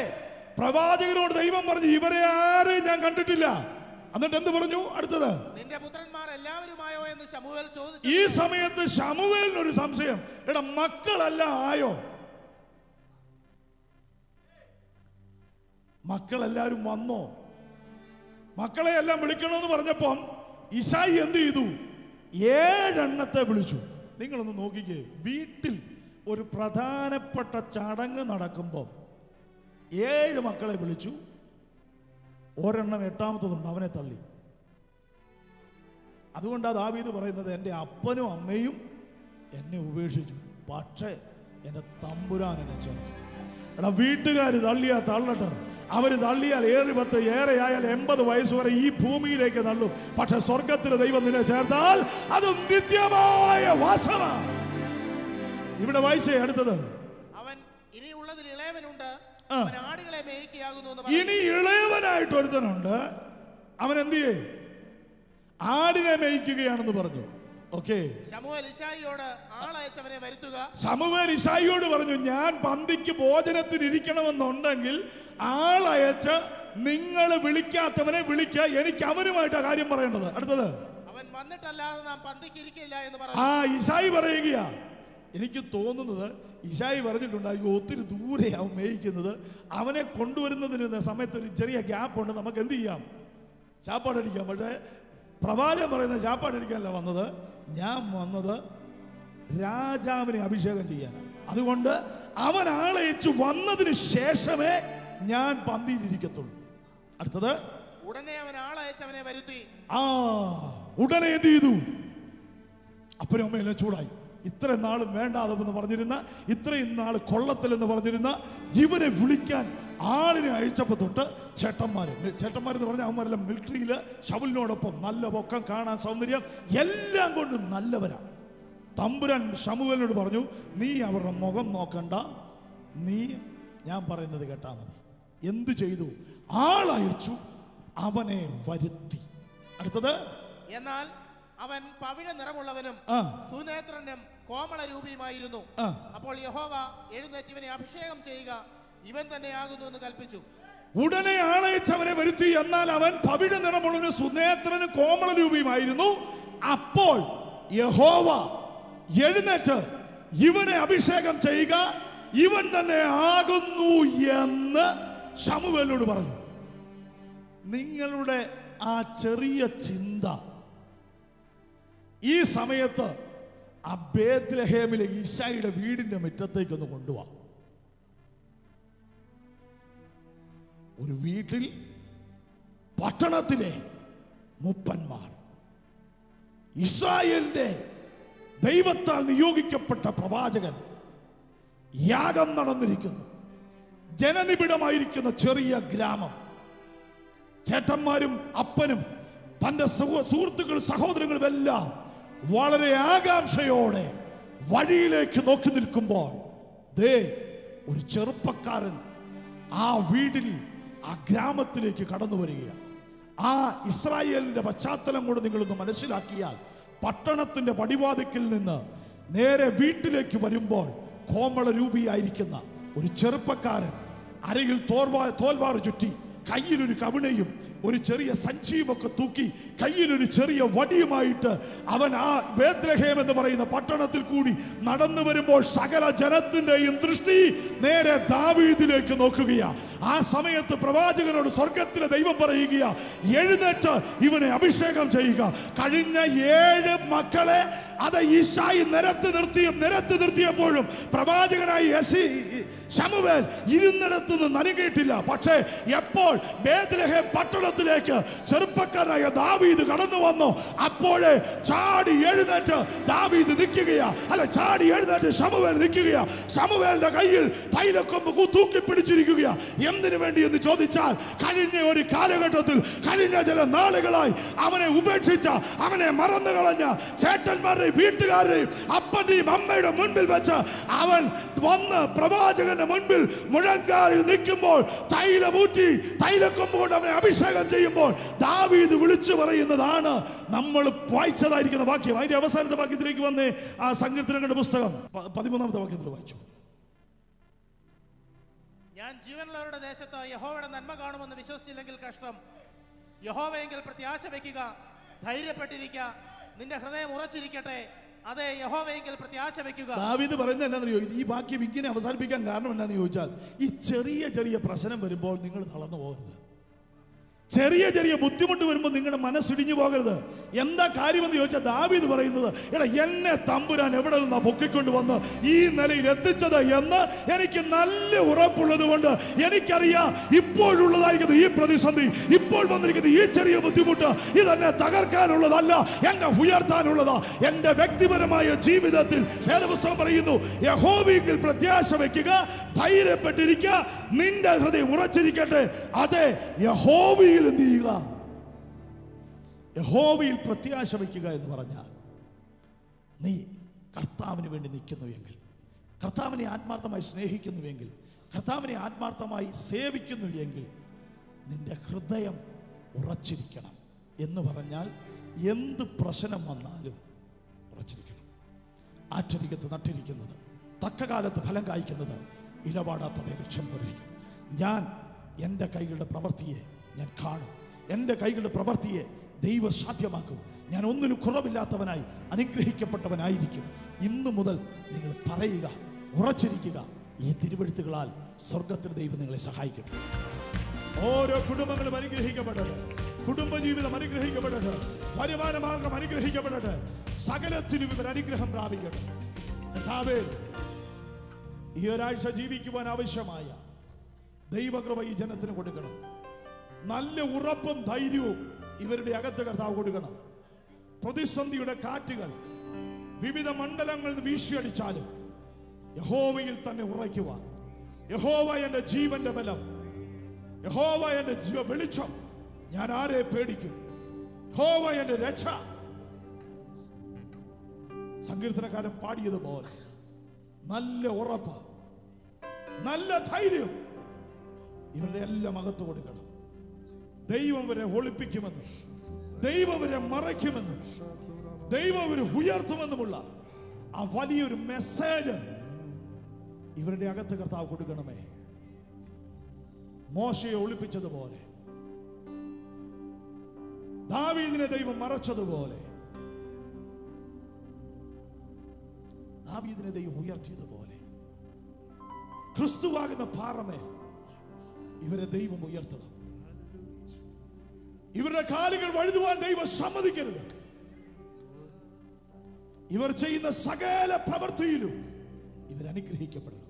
പ്രവാചകനോട് ദൈവം പറഞ്ഞു, ഇവരെ ആരെയും ഞാൻ കണ്ടിട്ടില്ല. എന്നിട്ട് എന്ത് പറഞ്ഞു? അടുത്തത്, നിന്റെ പുത്രന്മാർ എല്ലാവരുമായോ എന്ന് ശമൂവേൽ ചോദിച്ചു. ഈ സമയത്ത് ശമൂവേലിനൊരു സംശയം, എടാ മക്കളെല്ലാം ആയോ? മക്കളെല്ലാരും വന്നോ? മക്കളെ എല്ലാം വിളിക്കണമെന്ന് പറഞ്ഞപ്പം യിശായി എന്ത് ചെയ്തു? 7 എണ്ണത്തെ വിളിച്ചു. നിങ്ങളൊന്ന് നോക്കിക്കേ, വീട്ടിൽ ഒരു പ്രധാനപ്പെട്ട ചടങ്ങ് നടക്കുമ്പോൾ 7 മക്കളെ വിളിച്ചു, ഒരെണ്ണം 8ാമത്തതുണ്ട്, അവനെ തള്ളി. അതുകൊണ്ടാണ് ദാവീദ് പറയുന്നത്, എൻ്റെ അപ്പനും അമ്മയും എന്നെ ഉപേക്ഷിച്ചു, പക്ഷേ എൻ്റെ തമ്പുരാൻ എന്നെ ചേർത്തു. എടാ, വീട്ടുകാർ തള്ളിയാ തള്ളട്ടെ, അവർ തള്ളിയാൽ 7, 10 ഏറെയായാൽ 80 വയസ്സ് വരെ ഈ ഭൂമിയിലേക്ക് തള്ളും. പക്ഷെ സ്വർഗത്തിലെ ദൈവം നിന്നെ ചേർത്താൽ അത് നിത്യമായ വാസമാണ്. ഇവിടെ വായിച്ചേ അടുത്തത്, അവൻ ഇനി ഉള്ളതിൽ ഇളയവനുണ്ട്, ആടുകളെ മേയ്ക്കുകയാകുന്നു. ഇനി ഇളയവനായിട്ട് ഒരുത്തനുണ്ട്, അവൻ എന്ത് ചെയ്യേ? ആടിനെ മേയ്ക്കുകയാണെന്ന് പറഞ്ഞു. ശമൂവേൽ യിശായിയോട്, ആളയച്ചവനെ വരുത്തുക. ശമൂവേൽ യിശായിയോട് പറഞ്ഞു, ഞാൻ പന്തിക്ക് ഭോജനത്തിന് ഇരിക്കണമെന്നുണ്ടെങ്കിൽ ആളയച്ച് നിങ്ങൾ വിളിക്കാത്തവനെ വിളിക്കുക, എനിക്ക് അവനുമായിട്ടാ കാര്യം പറയേണ്ടത്. അടുത്തത്, അവൻ വന്നിട്ടല്ലാതെ നാം പന്തിക്ക് ഇരിക്കില്ല എന്ന് പറഞ്ഞു. യിശായി പറയുകയാ. എനിക്ക് തോന്നുന്നത് യിശായി പറഞ്ഞിട്ടുണ്ടായിരിക്കും, ഒത്തിരി ദൂരെയാവും മേയിക്കുന്നത്, അവനെ കൊണ്ടുവരുന്നതിന് സമയത്ത് ഒരു ചെറിയ ഗ്യാപ്പ് ഉണ്ട്, നമുക്ക് എന്ത് ചെയ്യാം? ചാപ്പാടടിക്കാം. പക്ഷേ പ്രവാചകൻ പറയുന്നത് ചാപ്പാടടിക്കാനല്ല വന്നത്, ഞാൻ വന്നത് രാജാവിനെ അഭിഷേകം ചെയ്യാനാണ്. അതുകൊണ്ട് അവൻ ആളയച്ചു വന്നതിന് ശേഷമേ ഞാൻ പന്തിയിലിരിക്കത്തുള്ളൂ. അടുത്തത്, ഉടനെ അവൻ ആളയച്ചവനെ വരുത്തി. ഉടനെ എന്ത് ചെയ്തു? അപ്പനും അമ്മയെല്ലാം ചൂടായി. ഇത്രയും നാളും വേണ്ടാതെന്ന് പറഞ്ഞിരുന്ന, ഇത്രയും നാൾ കൊള്ളത്തിലെന്ന് പറഞ്ഞിരുന്ന ഇവരെ വിളിക്കാൻ ആളിനെ അയച്ചപ്പോൾ തൊട്ട് ചേട്ടന്മാരെന്ന് പറഞ്ഞാൽ അവന്മാരെല്ലാം മിലിറ്ററിയിൽ ശൗലിനോടൊപ്പം നല്ല പൊക്കം, കാണാൻ സൗന്ദര്യം, എല്ലാം കൊണ്ടും നല്ലവരാ. തമ്പുരാൻ ശമൂവേലിനോട് പറഞ്ഞു, നീ അവരുടെ മുഖം നോക്കണ്ട, നീ ഞാൻ പറയുന്നത് കേട്ടാ മതി. എന്ത് ചെയ്തു? ആളയച്ചു, അവനെ വരുത്തി. അടുത്തത്, എന്നാൽ അവൻ പവിഴ നിറമുള്ളവനും സുനേത്രനും കോമള രൂപിയുമായിരുന്നു. അപ്പോൾ യഹോവ, എഴുന്നേറ്റ് ഇവനെ അഭിഷേകം ചെയ്യുക, ഇവൻ തന്നെയാകുന്നു എന്ന് കൽപ്പിച്ചു. ഉടനെ ആളയച്ചവനെ വരുത്തി. എന്നാൽ അവൻ പവിഴ നിറമുള്ളവനും സുനേത്രനും കോമള രൂപിയുമായിരുന്നു. അപ്പോൾ യഹോവ, എഴുന്നേറ്റ് ഇവനെ അഭിഷേകം ചെയ്യുക, ഇവൻ തന്നെ ആകുന്നു എന്ന് ശമൂവേലിനോട് പറഞ്ഞു. നിങ്ങളുടെ ആ ചെറിയ ചിന്ത ഈ സമയത്ത് ആ ബേത്ലഹേമിലെ യിശായിയുടെ വീടിന്റെ മുറ്റത്തേക്കൊന്ന് കൊണ്ടുപോവാ. ഒരു വീട്ടിൽ പട്ടണത്തിലെ മൂപ്പന്മാർ, ഇസ്രായേലിന്റെ ദൈവത്താൽ നിയോഗിക്കപ്പെട്ട പ്രവാചകൻ, യാഗം നടന്നിരിക്കുന്നു. ജനനിബിഡമായിരിക്കുന്ന ചെറിയ ഗ്രാമം, ചേട്ടന്മാരും അപ്പനും തന്റെ സുഹൃത്തുക്കളും സഹോദരങ്ങളും എല്ലാം വളരെ ആകാംക്ഷയോടെ വഴിയിലേക്ക് നോക്കി നിൽക്കുമ്പോൾ ദേ ഒരു ചെറുപ്പക്കാരൻ ആ വീട്ടിൽ ആ ഗ്രാമത്തിലേക്ക് കടന്നു വരികയാണ്. ആ ഇസ്രായേലിന്റെ പശ്ചാത്തലം കൂടെ നിങ്ങളൊന്ന് മനസ്സിലാക്കിയാൽ, പട്ടണത്തിന്റെ പടിവാതിക്കൽ നിന്ന് നേരെ വീട്ടിലേക്ക് വരുമ്പോൾ കോമളരൂപിയായിരിക്കുന്ന ഒരു ചെറുപ്പക്കാരൻ അരയിൽ തോൽവാറ് ചുറ്റി, കയ്യിലൊരു കവിണയും ഒരു ചെറിയ സഞ്ചിയുമൊക്കെ തൂക്കി, കയ്യിലൊരു ചെറിയ വടിയുമായിട്ട് അവൻ ആ ബേത്ലഹേം എന്ന് പറയുന്ന പട്ടണത്തിൽ കൂടി നടന്നു വരുമ്പോൾ സകല ജനത്തിന്റെയും ദൃഷ്ടി നേരെ ദാവീദിലേക്ക് നോക്കുകയാണ്. ആ സമയത്ത് പ്രവാചകനോട് സ്വർഗത്തിലെ ദൈവം പറയുകയാ, എഴുന്നേറ്റ് ഇവനെ അഭിഷേകം ചെയ്യുക. കഴിഞ്ഞ 7 മക്കളെ അത് ഈശായി നിരത്തി നിർത്തിയപ്പോഴും പ്രവാചകനായി ശമൂവേൽ ഇരുന്നിടത്ത് നിന്ന് നനങ്ങിയിട്ടില്ല. പക്ഷേ എപ്പോൾ ബേത്ലഹേം പട്ടണത്തിലേക്ക് ചെറുപ്പക്കാരനായ ദാവീദ് കടന്നു വന്നു, അപ്പോഴേ ചാടി എഴുന്നേറ്റ് ദാവീദ് നിൽക്കുകയാ, അല്ല ചാടി എഴുന്നേറ്റ് ശമൂവേൽ നിൽക്കുകയാ. ശമൂവേലിന്റെ കയ്യിൽ തൈലക്കൊമ്പ് തൂക്കി പിടിച്ചിരിക്കുകയാ. എന്തിനു വേണ്ടി എന്ന് ചോദിച്ചാൽ, കഴിഞ്ഞ ഒരു കാലഘട്ടത്തിൽ, കഴിഞ്ഞ ചില നാളുകളായി അവനെ ഉപേക്ഷിച്ച, അവനെ മറന്നു കളഞ്ഞ ചേട്ടന്മാരുടെയും വീട്ടുകാരുടെയും അപ്പന്റെയും അമ്മയുടെ മുൻപിൽ വെച്ച് അവൻ വന്ന് പ്രവാചകന്റെ മുൻപിൽ മുഴങ്കാലിൽ നിൽക്കുമ്പോൾ തൈലക്കൊമ്പ് കൊണ്ട് അവനെ അഭിഷേകം ചെയ്യുമ്പോൾ ദാവീദ് വിളിച്ചു പറയുന്നതാണ് നമ്മൾ വായിച്ചതായിരിക്കുന്ന വാക്യം. അതിന്റെ അവസാനത്തെ വാക്യത്തിലേക്ക് വന്ന് ആ സങ്കീർത്തനങ്ങളുടെ പുസ്തകം 13-ാമത്തെ വാക്യത്തിൽ വായിച്ചു. ഞാൻ ജീവനുള്ളവരുടെ ദേശത്ത് യഹോവയുടെ നന്മ കാണുമെന്ന് വിശ്വസിച്ചില്ലെങ്കിൽ കഷ്ടം. യഹോവയെങ്കിൽ പ്രത്യാശ വയ്ക്കുക, ധൈര്യപ്പെട്ടിരിക്കുക, നിന്റെ ഹൃദയം ഉറച്ചിരിക്കട്ടെ, അതെ യഹോവയെങ്കിൽ പ്രത്യാശ വയ്ക്കുക. ദാവീദ് പറയുന്നത് എന്നാന്ന് ചോദിച്ചു, ഈ വാക്യം ഇങ്ങനെ അവസാനിപ്പിക്കാൻ കാരണം എന്നാന്ന് ചോദിച്ചാൽ, ഈ ചെറിയ പ്രശ്നം വരുമ്പോൾ നിങ്ങൾ തളർന്നു പോകരുത്. ചെറിയ ബുദ്ധിമുട്ട് വരുമ്പോൾ നിങ്ങളുടെ മനസ്സിടിഞ്ഞു പോകരുത്. എന്താ കാര്യമെന്ന് ചോദിച്ചാൽ ദാവീദ് പറയുന്നത്, എടാ എന്നെ തമ്പുരാൻ എവിടെ നിന്നാ പൊക്കിക്കൊണ്ട് വന്ന് ഈ നിലയിൽ എത്തിച്ചത് എന്ന് എനിക്ക് നല്ല ഉറപ്പുള്ളത് കൊണ്ട് എനിക്കറിയാം, ഇപ്പോഴുള്ളതായിരിക്കുന്ന ഈ പ്രതിസന്ധി, ഇപ്പോൾ വന്നിരിക്കുന്ന ഈ ചെറിയ ബുദ്ധിമുട്ട് ഇതെന്നെ തകർക്കാനുള്ളതല്ല, എന്നെ ഉയർത്താനുള്ളതാ. എന്റെ വ്യക്തിപരമായ ജീവിതത്തിൽ വേദപുസ്തകം പറയുന്നു, യഹോവയിൽ പ്രത്യാശ വയ്ക്കുക, ധൈര്യപ്പെട്ടിരിക്കുക, നിന്റെ ഹൃദയം ഉറച്ചിരിക്കട്ടെ, അതെ യഹോവയിൽ എന്ത് ചെയ്യുക, യഹോവയിൽ പ്രത്യാശ വയ്ക്കുക എന്ന് പറഞ്ഞാൽ, നീ കർത്താവിന് വേണ്ടി നിൽക്കുന്നുവെങ്കിൽ, കർത്താവിനെ ആത്മാർത്ഥമായി സ്നേഹിക്കുന്നുവെങ്കിൽ, കർത്താവിനെ ആത്മാർത്ഥമായി സേവിക്കുന്നുവെങ്കിൽ നിന്റെ ഹൃദയം ഉറച്ചിരിക്കണം. എന്ന് പറഞ്ഞാൽ എന്ത് പ്രശ്നം വന്നാലും ഉറച്ചിരിക്കണം. ആറ്റരികത്ത് നട്ടിരിക്കുന്നത്, തക്കകാലത്ത് ഫലം കായ്ക്കുന്നത്, ഇലവാടാത്ത വൃക്ഷം പോലിരിക്കും. ഞാൻ എൻ്റെ കൈകളുടെ പ്രവൃത്തിയെ ഞാൻ കാണും, എൻ്റെ കൈകളുടെ പ്രവൃത്തിയെ ദൈവം സാധ്യമാക്കും. ഞാൻ ഒന്നിനും കുറവില്ലാത്തവനായി അനുഗ്രഹിക്കപ്പെട്ടവനായിരിക്കും. ഇന്നു മുതൽ നിങ്ങൾ പറയുക, ഉറച്ചിരിക്കുക. ഈ തിരുവെഴുത്തുകളാൽ സ്വർഗത്തിൽ ദൈവം നിങ്ങളെ സഹായിക്കട്ടെ. ഓരോ കുടുംബങ്ങളും അനുഗ്രഹിക്കപ്പെടട്ടെ, കുടുംബജീവിതം അനുഗ്രഹിക്കപ്പെടട്ടെ, വരുമാന മാർഗം അനുഗ്രഹിക്കപ്പെടട്ടെ, സകലത്തിലും ഇവർ അനുഗ്രഹം പ്രാപിക്കട്ടെ. കർത്താവേ, ഈ ഒരാഴ്ച ജീവിക്കുവാൻ ആവശ്യമായ ദൈവകൃപ ഈ ജനത്തിന് കൊടുക്കണം. നല്ല ഉറപ്പും ധൈര്യവും ഇവരുടെ അകത്ത് കർത്താവ് കൊടുക്കണം. പ്രതിസന്ധിയുടെ കാറ്റുകൾ വിവിധ മണ്ഡലങ്ങളിൽ നിന്ന് വീശിയടിച്ചാലും യഹോവയിൽ തന്നെ ഉറയ്ക്കുവാൻ, യഹോവ എന്റെ ജീവന്റെ ബലം, യഹോവ എന്റെ വെളിച്ചം, ഞാൻ ആരെ പേടിക്കും, യഹോവ എന്റെ രക്ഷ. സങ്കീർത്തനക്കാരൻ പാടിയതുപോലെ നല്ല ഉറപ്പ്, നല്ല ധൈര്യം ഇവരുടെ എല്ലാം അകത്ത് കൊടുക്കണം. ദൈവം ഇവരെ ഒളിപ്പിക്കുമെന്നും ദൈവം ഇവരെ മറയ്ക്കുമെന്നും ദൈവം ഇവരെ ഉയർത്തുമെന്നുമുള്ള ആ വലിയൊരു മെസ്സേജ് ഇവരുടെ അകത്ത് കർത്താവ് കൊടുക്കണമേ. മോശയെ ഒളിപ്പിച്ചതുപോലെ, ദാവീദിനെ ദൈവം മറച്ചതുപോലെ, ദാവീദിനെ ദൈവം ഉയർത്തിയതുപോലെ, ക്രിസ്തുവാകുന്ന പാറമേൽ ഇവരെ ദൈവം ഉയർത്തണം. ഇവരുടെ കാലുകൾ വഴുതുവാൻ ദൈവം സമ്മതിക്കരുത്. ഇവർ ചെയ്യുന്ന സകല പ്രവൃത്തിയിലും ഇവർ അനുഗ്രഹിക്കപ്പെടണം.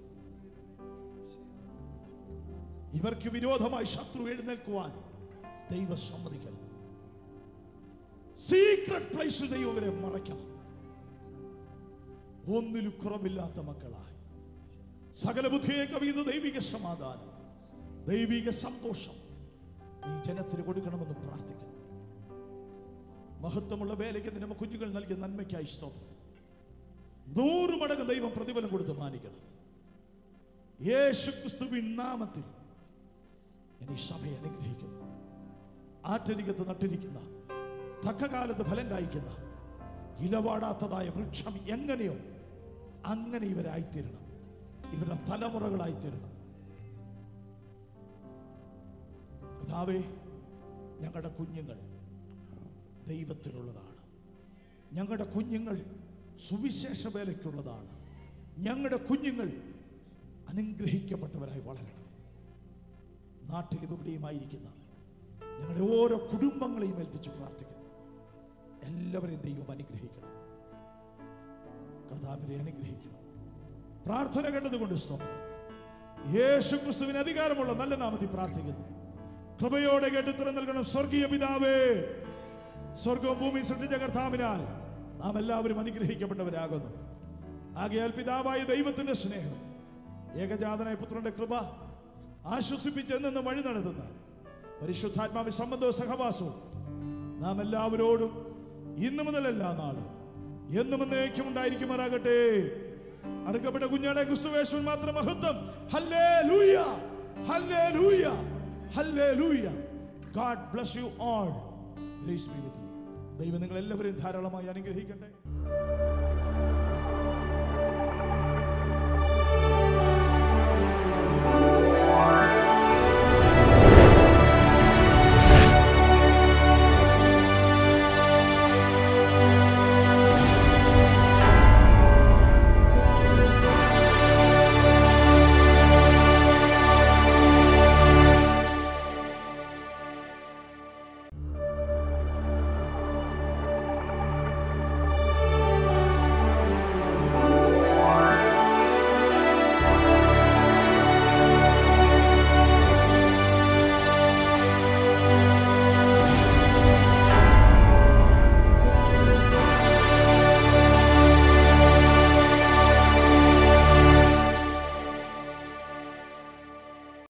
ഇവർക്ക് വിരോധമായി ശത്രു എഴുന്നേൽക്കുവാൻ ദൈവം സമ്മതിക്കണം. സീക്രട്ട് പ്ലേസിൽ ദൈവം ഇവരെ മറയ്ക്കണം. ഒന്നിലും കുറവില്ലാത്ത മക്കളായി സകല ബുദ്ധിയെ കവിയുന്ന ദൈവിക സമാധാനം, ദൈവിക സന്തോഷം ഈ ജനത്തിന് കൊടുക്കണമെന്ന് പ്രാർത്ഥിക്കുന്നു. മഹത്വമുള്ള വേലയ്ക്ക് നമ്മുടെ കുഞ്ഞുങ്ങൾ നൽകിയ നന്മയ്ക്കായി സ്തോത്രം. 100 മടങ്ങ് ദൈവം പ്രതിഫലം കൊടുത്ത് മാനിക്കണം. യേശുക്രിസ്തുവിൻ നാമത്തിൽ ഇനി സഭയെ അനുഗ്രഹിക്കുന്നു. ആറ്റരികത്ത് നട്ടിരിക്കുന്ന, തക്കകാലത്ത് ഫലം കായ്ക്കുന്ന, ഇലവാടാത്തതായ വൃക്ഷം എങ്ങനെയോ അങ്ങനെ ഇവരായിത്തീരണം. ഇവരുടെ തലമുറകളായിത്തീരണം. കർത്താവേ, ഞങ്ങളുടെ കുഞ്ഞുങ്ങൾ ദൈവത്തിനുള്ളതാണ്. ഞങ്ങളുടെ കുഞ്ഞുങ്ങൾ സുവിശേഷ വേലയ്ക്കുള്ളതാണ്. ഞങ്ങളുടെ കുഞ്ഞുങ്ങൾ അനുഗ്രഹിക്കപ്പെട്ടവരായി വളരണം. നാട്ടിലും ഇവിടെയുമായിരിക്കുന്ന ഞങ്ങളുടെ ഓരോ കുടുംബങ്ങളെയും ഏൽപ്പിച്ച് പ്രാർത്ഥിക്കുന്നു. എല്ലാവരെയും ദൈവം അനുഗ്രഹിക്കണം. കർത്താവിനെ അനുഗ്രഹിക്കണം. പ്രാർത്ഥന കേട്ടതുകൊണ്ട് സ്തോത്രം. യേശുക്രിസ്തുവിന് അധികാരമുള്ള നല്ല നാമത്തിൽ പ്രാർത്ഥിക്കുന്നു. കൃപയോടെ കേട്ട് ഉത്തരം നൽകണം. സ്വർഗീയ പിതാവേ, സ്വർഗവും ഭൂമി സൃഷ്ടിച്ച കർത്താവിനാൽ നാം എല്ലാവരും അനുഗ്രഹിക്കപ്പെട്ടവരാകുന്നു. ആകയാൽ പിതാവായ ദൈവത്തിന്റെ സ്നേഹം, ഏകജാതനായ പുത്രന്റെ കൃപ, ആശ്വസിപ്പിച്ച് എന്നെന്നും വഴി നടത്തുന്ന പരിശുദ്ധാത്മാവിന്റെ സംബന്ധവും സഹവാസവും നാം എല്ലാവരോടും ഇന്നു മുതൽ എല്ലാ നാളും എന്നും എന്നേക്കും ഉണ്ടായിരിക്കുമാറാകട്ടെ. അറുക്കപ്പെട്ട കുഞ്ഞാടെ ക്രിസ്തുവേശുവിൻ മാത്രം മഹത്വം. Hallelujah, hallelujah, hallelujah. God bless you all. Grace be with you. ദൈവം നിങ്ങൾ എല്ലാവരെയും ധാരാളമായി അനുഗ്രഹിക്കട്ടെ.